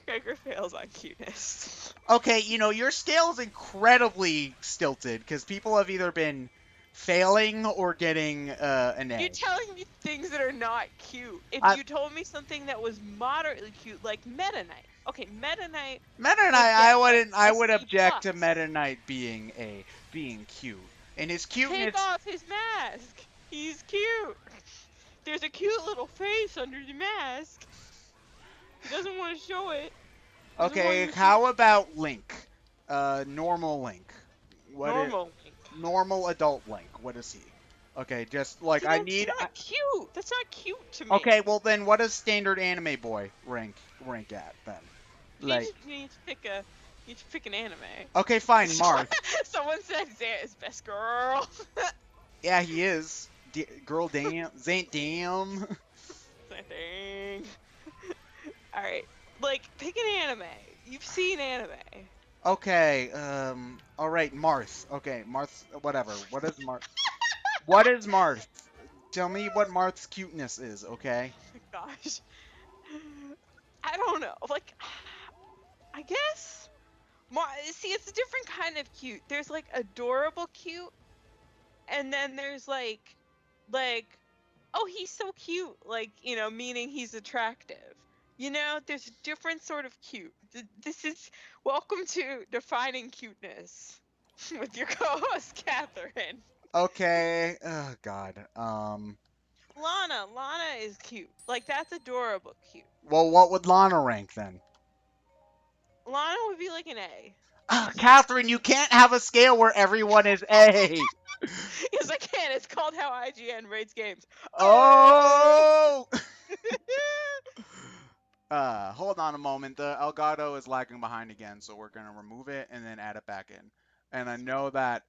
S2: Gregor fails on cuteness.
S1: Okay, your scale is incredibly stilted because people have either been failing or getting an A.
S2: You're telling me things that are not cute. If you told me something that was moderately cute, like Meta Knight. Okay, Meta Knight.
S1: Meta Knight, I would object to Meta Knight being cute. And his cuteness.
S2: Take off his mask. He's cute. There's a cute little face under the mask. He doesn't want to show it.
S1: Okay, how about Link? Normal Link. Normal adult Link. What is he? Okay, just like
S2: See,
S1: I need.
S2: That's not cute. That's not cute to me.
S1: Okay, well then, what does standard anime boy rank at then?
S2: You need to pick an anime.
S1: Okay, fine, Marth.
S2: Someone said Zant is best girl.
S1: Yeah, he is. Girl, damn, Zant, damn.
S2: Dang. All right, like pick an anime. You've seen anime.
S1: Okay, all right, Marth. Okay, Marth, whatever. What is Marth? What is Marth? Tell me what Marth's cuteness is, okay?
S2: Oh my gosh. I don't know. Like, I guess. See, it's a different kind of cute. There's like adorable cute, and then there's like, oh, he's so cute. Like, meaning he's attractive. There's a different sort of cute. This is welcome to defining cuteness with your co-host Catherine.
S1: Okay. Oh God.
S2: Lana is cute. Like that's adorable cute.
S1: Well, what would Lana rank then?
S2: Lana would be like an A.
S1: Catherine, you can't have a scale where everyone is A.
S2: Yes, I can. It's called How IGN Rates Games.
S1: Oh! Hold on a moment. The Elgato is lagging behind again, so we're gonna remove it and then add it back in. And I know that.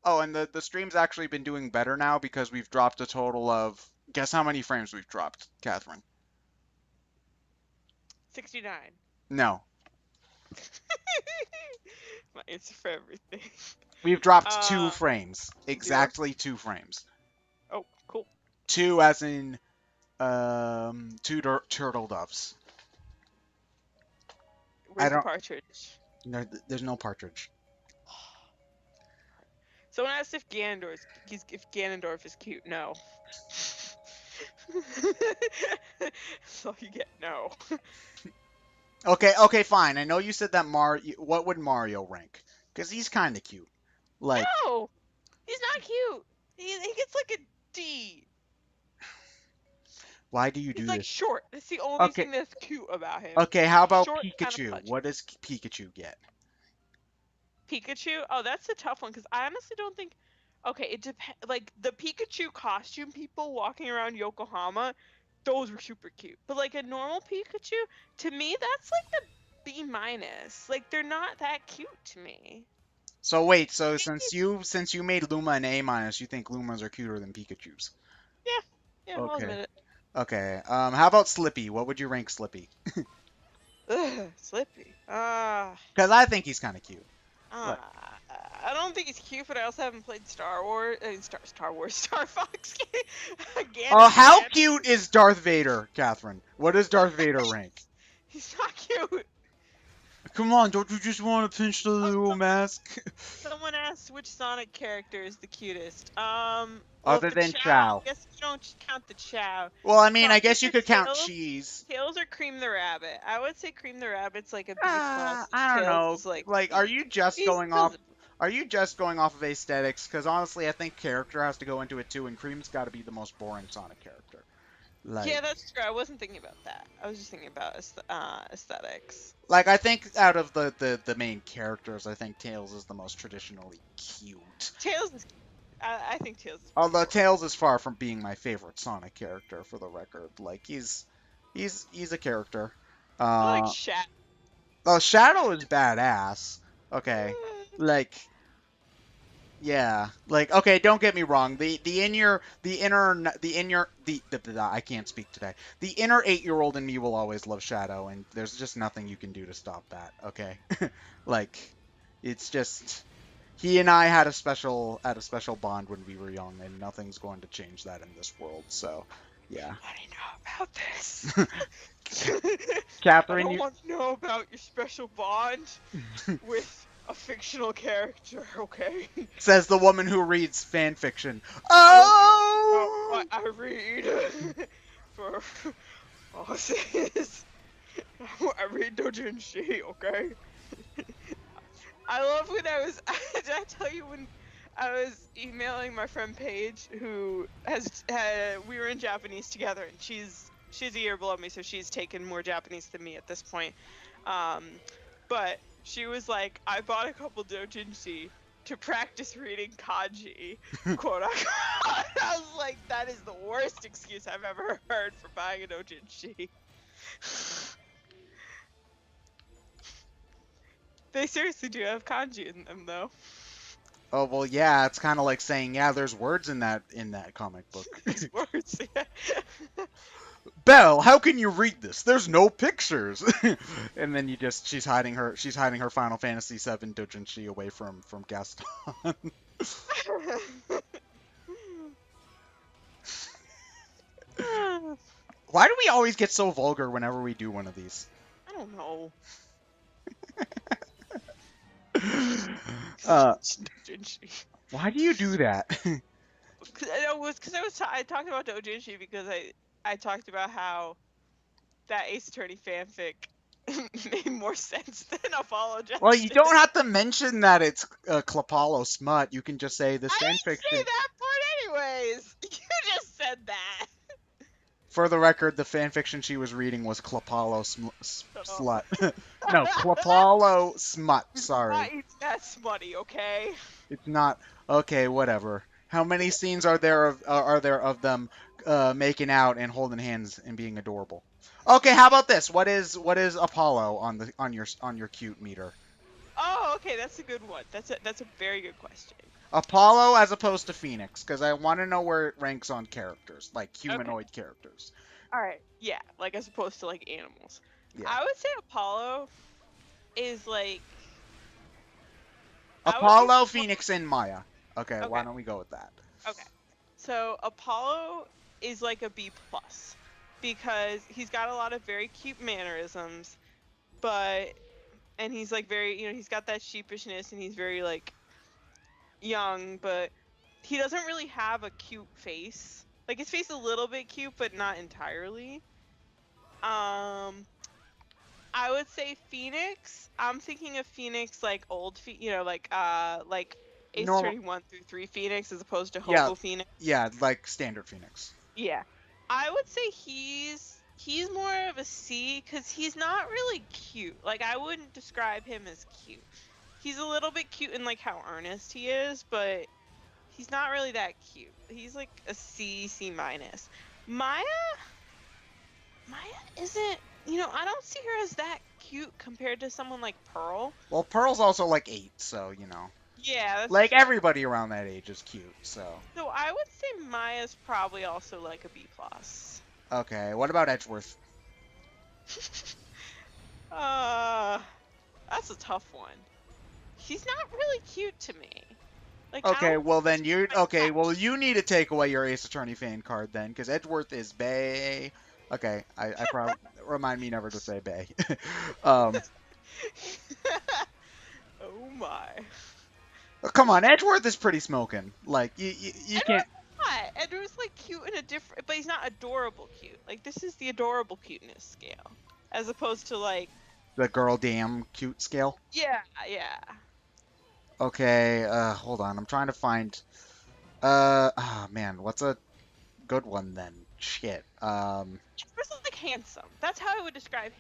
S1: Oh, and the stream's actually been doing better now because we've dropped a total of. Guess how many frames we've dropped, Catherine?
S2: 69.
S1: No.
S2: My answer for everything.
S1: We've dropped 2 frames. Exactly 2 frames.
S2: Oh, cool.
S1: 2 as in 2 turtle doves.
S2: Where's the partridge?
S1: No, there's no partridge.
S2: Someone asked if Ganondorf is cute. No. So you get no.
S1: Okay, fine. I know you said that What would Mario rank? Because he's kind of cute. Like.
S2: No, he's not cute. He gets like a D.
S1: Why do you do
S2: He's
S1: this?
S2: like short. That's the only thing that's cute about him.
S1: Okay, how about
S2: short,
S1: Pikachu?
S2: Kind of
S1: what does Pikachu get?
S2: Pikachu? Oh, that's a tough one because I honestly don't think. Okay, it depends. Like the Pikachu costume people walking around Yokohama, those were super cute. But like a normal Pikachu, to me, that's like a B minus. Like they're not that cute to me.
S1: So wait, since you made Luma an A minus, you think Lumas are cuter than Pikachu's?
S2: Yeah. Okay. I'll admit it.
S1: Okay. How about Slippy? What would you rank Slippy?
S2: Slippy.
S1: Because I think he's kind of cute.
S2: I don't think he's cute, but I also haven't played Star Wars, Star Fox.
S1: How cute is Darth Vader, Catherine? What does Darth Vader rank?
S2: He's not cute.
S1: Come on, don't you just want to pinch the little mask?
S2: Someone asked which Sonic character is the cutest.
S1: Other than Chao.
S2: I guess you don't count the Chao.
S1: Well, I mean, I guess you could count Cheese.
S2: Tails or Cream the Rabbit? I would say Cream the Rabbit's like a B+.
S1: I don't know. Like, are you just going off? Are you just going off of aesthetics? Because honestly, I think character has to go into it too, and Cream's got to be the most boring Sonic character. Like,
S2: yeah, that's true. I wasn't thinking about that. I was just thinking about aesthetics.
S1: Like, I think out of the main characters, I think Tails is the most traditionally cute.
S2: Tails is. I think Tails is.
S1: Although Tails is far from being my favorite Sonic character, for the record. Like, he's He's a character.
S2: I like
S1: Uh,
S2: Shat.
S1: oh, Shadow is badass. Okay, like yeah, like okay. Don't get me wrong. I can't speak today. The inner 8-year-old in me will always love Shadow, and there's just nothing you can do to stop that. Okay, like it's just he and I had a special bond when we were young, and nothing's going to change that in this world. So, yeah.
S2: I don't know about this. I
S1: Catherine,
S2: don't
S1: you
S2: want to know about your special bond with a fictional character, okay?
S1: says the woman who reads fan fiction.
S2: I don't care about
S1: Oh!
S2: what I read for all this is. I read doujinshi, okay? I love when I was. Did I tell you when I was emailing my friend Paige, who we were in Japanese together, and she's a year below me, so she's taken more Japanese than me at this point. Um, but she was like, I bought a couple doujinshi to practice reading kanji, quote unquote. I was like, that is the worst excuse I've ever heard for buying a doujinshi. They seriously do have kanji in them, though.
S1: Oh well, yeah. It's kind of like saying, yeah, there's words in that comic book.
S2: These words, yeah.
S1: Belle, how can you read this? There's no pictures. And then she's hiding her Final Fantasy VII doujinshi away from Gaston.
S2: I
S1: Why do we always get so vulgar whenever we do one of these?
S2: don't know.
S1: uh,
S2: Doujinshi.
S1: why do you do that?
S2: I talked about doujinshi because I talked about how that Ace Attorney fanfic made more sense than Apollo
S1: Well,
S2: just
S1: you
S2: did.
S1: don't have to mention that it's Klapalo smut. You can just say this
S2: I didn't say
S1: fanfiction.
S2: that part anyways. You just said that.
S1: For the record, the fanfiction she was reading was Klapalo
S2: Oh.
S1: slut. No, Klapalo smut.
S2: Not
S1: Sorry.
S2: even that smutty, okay?
S1: It's not okay. Whatever. How many scenes are there of them making out and holding hands and being adorable? Okay, how about this? What is Apollo on your cute meter?
S2: Oh, okay, that's a good one. That's a very good question.
S1: Apollo as opposed to Phoenix, because I want to know where it ranks on characters, like
S2: Okay.
S1: humanoid characters.
S2: All right. Yeah, like as opposed to like animals.
S1: Yeah.
S2: I would say Apollo is like I would say
S1: Apollo,
S2: Apollo.
S1: Phoenix, and Maya. Okay,
S2: Okay.
S1: why don't we go with that?
S2: Okay. So Apollo is like a B plus because he's got a lot of very cute mannerisms, but and he's like very, he's got that sheepishness and he's very like young, but he doesn't really have a cute face. Like his face is a little bit cute, but not entirely. Um I would say Phoenix. I'm thinking of Phoenix like old, like Ace
S1: Normal.
S2: Attorney 1 through 3 Phoenix as opposed to
S1: Yeah,
S2: Hobo Phoenix.
S1: yeah, like standard Phoenix.
S2: Yeah. I would say he's more of a C because he's not really cute. Like I wouldn't describe him as cute. He's a little bit cute in like how earnest he is, but he's not really that cute. He's like a C, C minus. Maya, Maya isn't. I don't see her as that cute compared to someone like Pearl.
S1: Well, Pearl's also like 8, so
S2: Yeah, that's
S1: like
S2: true.
S1: everybody around that age is cute. So
S2: So I would say Maya's probably also like a B plus.
S1: okay, what about Edgeworth?
S2: uh, that's a tough one. He's not really cute to me. Like I
S1: Okay,
S2: don't
S1: well then
S2: see him like that.
S1: you need to take away your Ace Attorney fan card then, because Edgeworth is Bay. Okay, I probably remind me never to say Bay. um,
S2: Oh my.
S1: come on, Edgeworth is pretty smoking. Like you can't.
S2: Edward's not. Edward's like cute in a different, but he's not adorable cute. Like this is the adorable cuteness scale, as opposed to like.
S1: The girl damn cute scale.
S2: Yeah, yeah.
S1: Okay, hold on. I'm trying to find. Man, what's a good one then? Shit.
S2: Edward's like handsome. That's how I would describe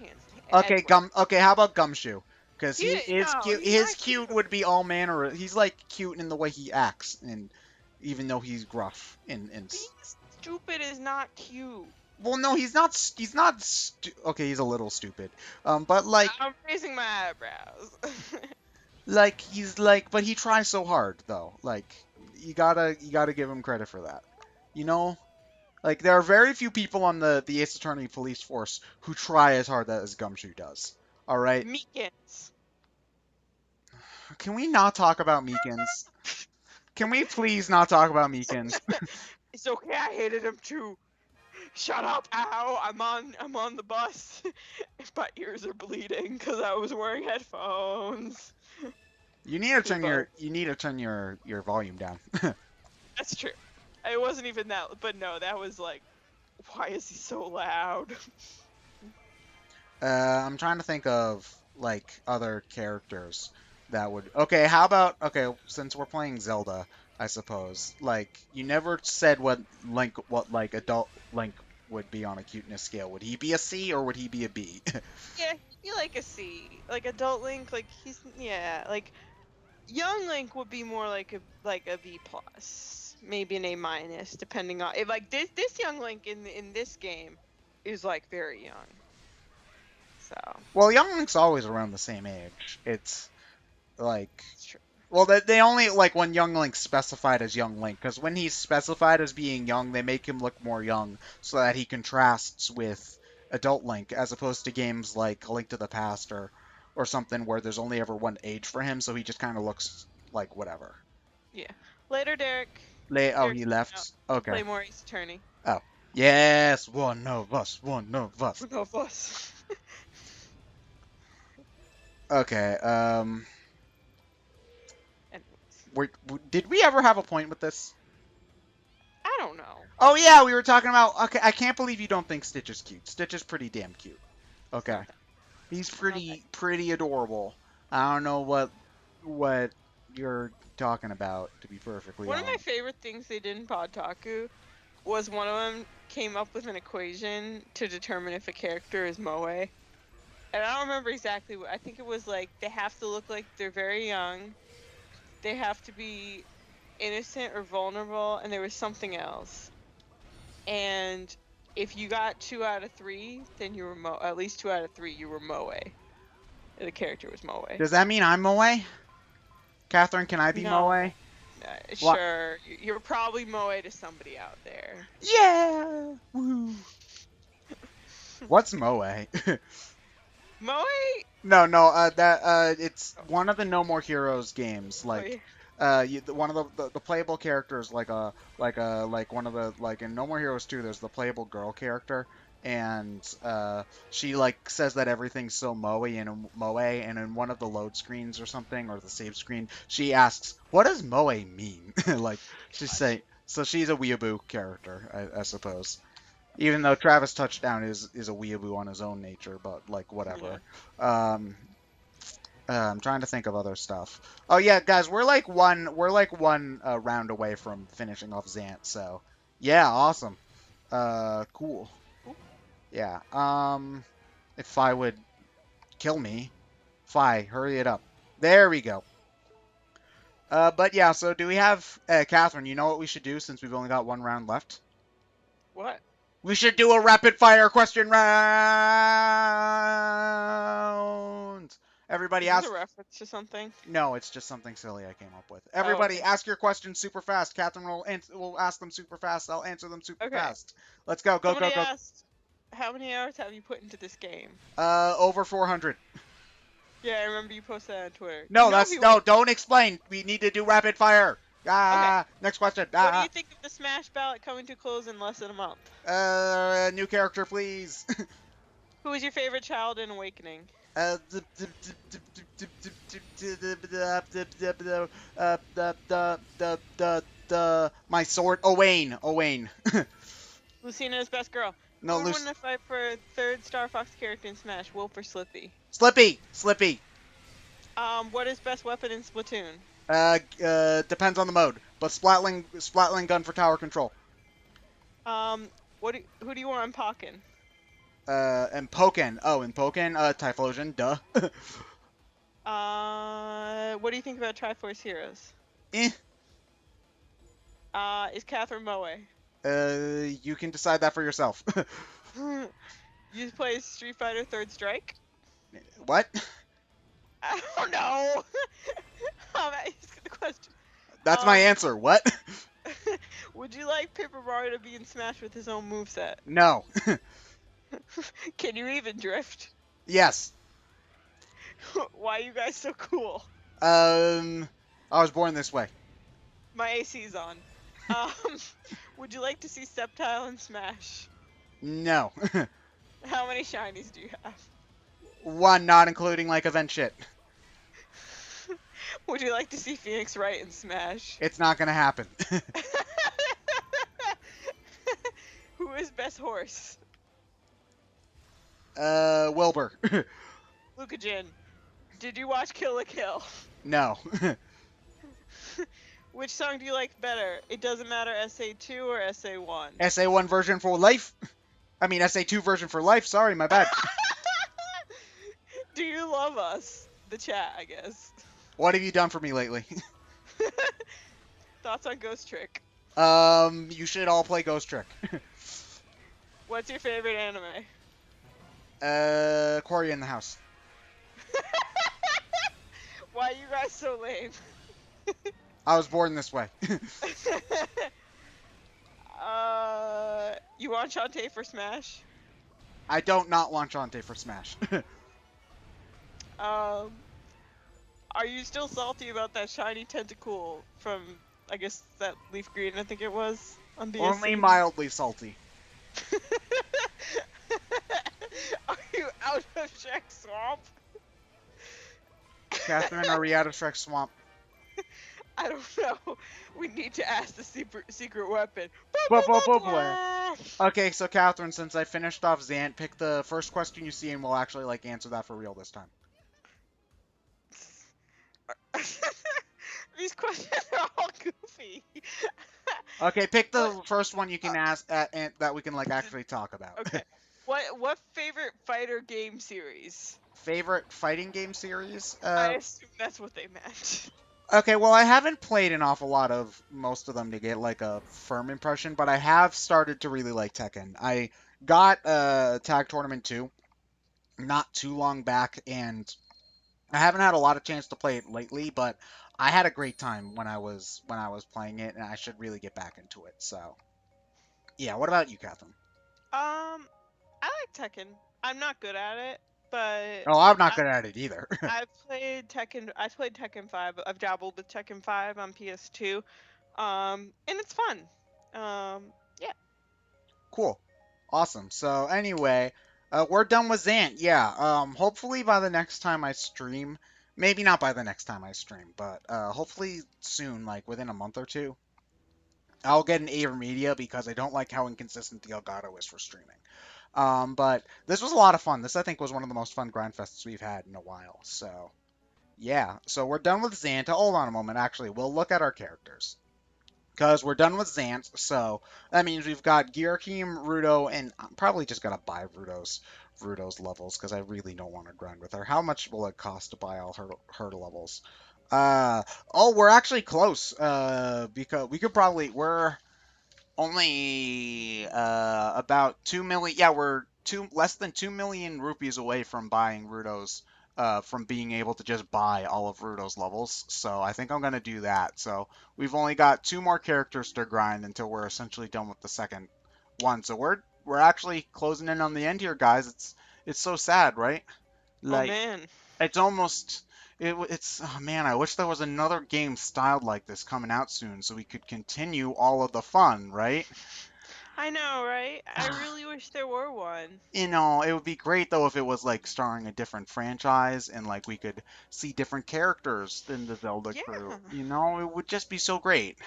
S1: Okay,
S2: Edward.
S1: Okay, how about Gumshoe? Because
S2: No, he's
S1: his
S2: not
S1: cute
S2: cute.
S1: would be all manner. He's like cute in the way he acts, and even though he's gruff and
S2: Being stupid is not cute.
S1: Well, no, he's not. He's not. Okay, he's a little stupid. But like,
S2: I'm raising my eyebrows.
S1: he's like, but he tries so hard though. Like, you gotta give him credit for that. You know, like there are very few people on the Ace Attorney police force who try as hard as Gumshoe does. All right,
S2: Meekins.
S1: can we not talk about Meekins? Can we please not talk about Meekins?
S2: It's okay. I hated him too. Shut up! Ow! I'm on the bus. My ears are bleeding because I was wearing headphones. Kubo.
S1: You need to turn your volume down.
S2: That's true. It wasn't even that, but no, that was like, why is he so loud?
S1: I'm trying to think of like other characters that would. Okay, how about okay, since we're playing Zelda, I suppose. Like you never said what like adult Link would be on a cuteness scale. Would he be a C or would he be a B?
S2: Yeah, he like a C. Like adult Link, like he's yeah, like young Link would be more like a B plus, maybe an A minus, depending on if like this young Link in this game is like very young. So
S1: Well, young Link's always around the same age. It's like
S2: it's true.
S1: well, they only like when young Link's specified as young Link, because when he's specified as being young, they make him look more young so that he contrasts with adult Link, as opposed to games like A Link to the Past or something where there's only ever one age for him, so he just kind of looks like whatever.
S2: Yeah. Later, Derek.
S1: Oh, he
S2: Derek's out
S1: left.
S2: to
S1: Okay.
S2: play more Ace Attorney.
S1: Oh, yes, one of us, one of us.
S2: No fuss.
S1: Okay.
S2: Anyways,
S1: Did we ever have a point with this?
S2: I don't know.
S1: Oh yeah, we were talking about. Okay, I can't believe you don't think Stitch is cute. Stitch is pretty damn cute.
S2: It's
S1: Okay,
S2: not that.
S1: he's
S2: It's not that.
S1: pretty adorable. I don't know what you're talking about, to be perfectly
S2: One of my
S1: honest.
S2: favorite things they did in Podtaku was one of them came up with an equation to determine if a character is moe. And I don't remember exactly what. I think it was like they have to look like they're very young. They have to be innocent or vulnerable, and there was something else. And if you got 2 out of 3, then you were at least 2 out of 3 you were moe. The character was moe.
S1: Does that mean I'm Moe? Catherine, can I be
S2: No,
S1: Moe? What?
S2: sure. You're probably moe to somebody out there.
S1: Yeah! Woo! What's Moe?
S2: Moe?
S1: No, no. It's one of the No More Heroes games.
S2: Oh,
S1: Like,
S2: yeah.
S1: one of the playable characters, like one of the like in No More Heroes 2, there's the playable girl character, and she like says that everything's so moe, and in one of the load screens or something, or the save screen, she asks, "What does moe mean?" Like, she's
S2: Gosh.
S1: saying, so she's a weeaboo character, I suppose. Even though Travis Touchdown is a weeaboo on his own nature, but like
S2: Yeah.
S1: whatever. Um, I'm trying to think of other stuff. Oh yeah, guys, we're like one round away from finishing off Zant. So yeah, awesome. Cool. Yeah. If I would kill me, Fi, hurry it up. There we go. But yeah. So do we have Catherine? You know what we should do since we've only got one round left?
S2: What?
S1: We should do a rapid fire question round. Everybody
S2: Is this
S1: ask.
S2: a reference to something?
S1: No, it's just something silly I came up with.
S2: Oh,
S1: Everybody
S2: okay.
S1: ask your questions super fast. Catherine will ask them super fast. I'll answer them super
S2: Okay.
S1: fast. Let's go, go, go,
S2: Somebody
S1: go.
S2: asked, how many hours have you put into this game?
S1: Over 400.
S2: Yeah, I remember you posted that on Twitter. Do
S1: No,
S2: you know if
S1: that's
S2: you...
S1: no. Don't explain. We need to do rapid fire.
S2: Okay.
S1: Next question.
S2: What do you think of the Smash ballot coming to a close in less than a month?
S1: New character, please.
S2: Who is your favorite child in Awakening?
S1: uh, my sword. Owain. Owain.
S2: Luciana's best girl.
S1: No,
S2: Who would
S1: Lucy.
S2: win a fight for a third Star Fox character in Smash, Wolf or Slippy?
S1: Slippy. Slippy.
S2: What is best weapon in Splatoon?
S1: Depends on the mode, but splatling gun for tower control.
S2: Who do you want on Pokken?
S1: And Pokken. Oh, and Pokken, Typhlosion, duh.
S2: What do you think about Triforce Heroes?
S1: Eh.
S2: Is Catherine moe?
S1: You can decide that for yourself.
S2: You play Street Fighter Third Strike?
S1: What?
S2: I don't know. I'm asking the question.
S1: That's my
S2: Um,
S1: answer. What?
S2: would you like Paper Mario to be in Smash with his own moveset?
S1: No.
S2: Can you even drift?
S1: Yes.
S2: Why are you guys so cool?
S1: Um, I was born this way.
S2: My AC's on. Um, would you like to see Sceptile in Smash?
S1: No.
S2: How many shinies do you have?
S1: One, not including like event shit.
S2: Would you like to see Phoenix Wright in Smash?
S1: It's not gonna happen.
S2: Who is best horse?
S1: Wilbur.
S2: Luca Jin. Did you watch Kill la Kill?
S1: No.
S2: Which song do you like better? It doesn't matter SA2 or SA1.
S1: SA1 version for life. I mean SA2 version for life. Sorry, my bad.
S2: Do you love us? The chat, I guess.
S1: What have you done for me lately?
S2: Thoughts on Ghost Trick?
S1: You should all play Ghost Trick.
S2: What's your favorite anime?
S1: Quarry in the House.
S2: Why are you guys so lame?
S1: I was born this way.
S2: You want Shantae for Smash?
S1: I don't not want Shantae for Smash.
S2: Are you still salty about that shiny tentacle from, I guess, that Leaf Green, I think it was, on BSC?
S1: Only mildly salty.
S2: Are you out of Shrek Swamp?
S1: Catherine, are we out of Shrek Swamp?
S2: I don't know. We need to ask the secret weapon.
S1: Okay, so Catherine, since I finished off Zant, pick the first question you see and we'll actually like answer that for real this time.
S2: These questions are all goofy.
S1: Okay, pick the first one you can ask and that we can like actually talk about.
S2: Okay. What favorite fighter game series?
S1: Favorite fighting game series?
S2: I assume that's what they meant.
S1: Okay, well, I haven't played an awful lot of most of them to get like a firm impression, but I have started to really like Tekken. I got Tag Tournament 2 not too long back, and I haven't had a lot of chance to play it lately, but I had a great time when I was playing it, and I should really get back into it. So, yeah. What about you, Catherine?
S2: I like Tekken. I'm not good at it, but
S1: Oh, I'm not good at it either.
S2: I've played Tekken. I played Tekken 5. I've dabbled with Tekken 5 on PS2, and it's fun. Yeah.
S1: Cool. Awesome. So anyway, we're done with Zant. Yeah. Hopefully by the next time I stream, maybe not by the next time I stream, but hopefully soon, like within a month or two, I'll get an Avermedia because I don't like how inconsistent the Elgato is for streaming. But this was a lot of fun. This I think was one of the most fun Grindfests we've had in a while. So yeah. So we're done with Xanta. Hold on a moment. Actually, we'll look at our characters. Because we're done with Xant, so that means we've got Gyarkim, Rudo, and I'm probably just gonna buy Rudo's levels because I really don't want to grind with her. How much will it cost to buy all her levels? Oh, we're actually close. Because we're only about 2 million. Yeah, we're less than 2 million rupees away from buying Rudo's. From being able to just buy all of Rudo's levels, so I think I'm gonna do that. So we've only got two more characters to grind until we're essentially done with the second one. So we're actually closing in on the end here, guys. It's so sad, right?
S2: Oh
S1: Like
S2: man.
S1: it's almost it's oh man, I wish there was another game styled like this coming out soon so we could continue all of the fun, right?
S2: I know, right? I really wish there were one.
S1: It would be great though if it was like starring a different franchise and like we could see different characters in the Zelda crew.
S2: Yeah.
S1: It would just be so great.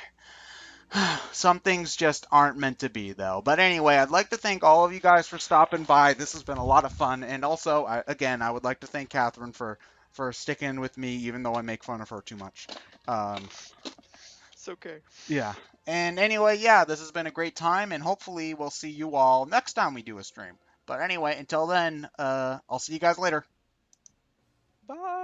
S1: Some things just aren't meant to be though. But anyway, I'd like to thank all of you guys for stopping by. This has been a lot of fun, and also, I would like to thank Catherine for sticking with me even though I make fun of her too much. Um,
S2: It's okay.
S1: yeah. And anyway, yeah, this has been a great time, and hopefully we'll see you all next time we do a stream. But anyway, until then, I'll see you guys later.
S2: Bye.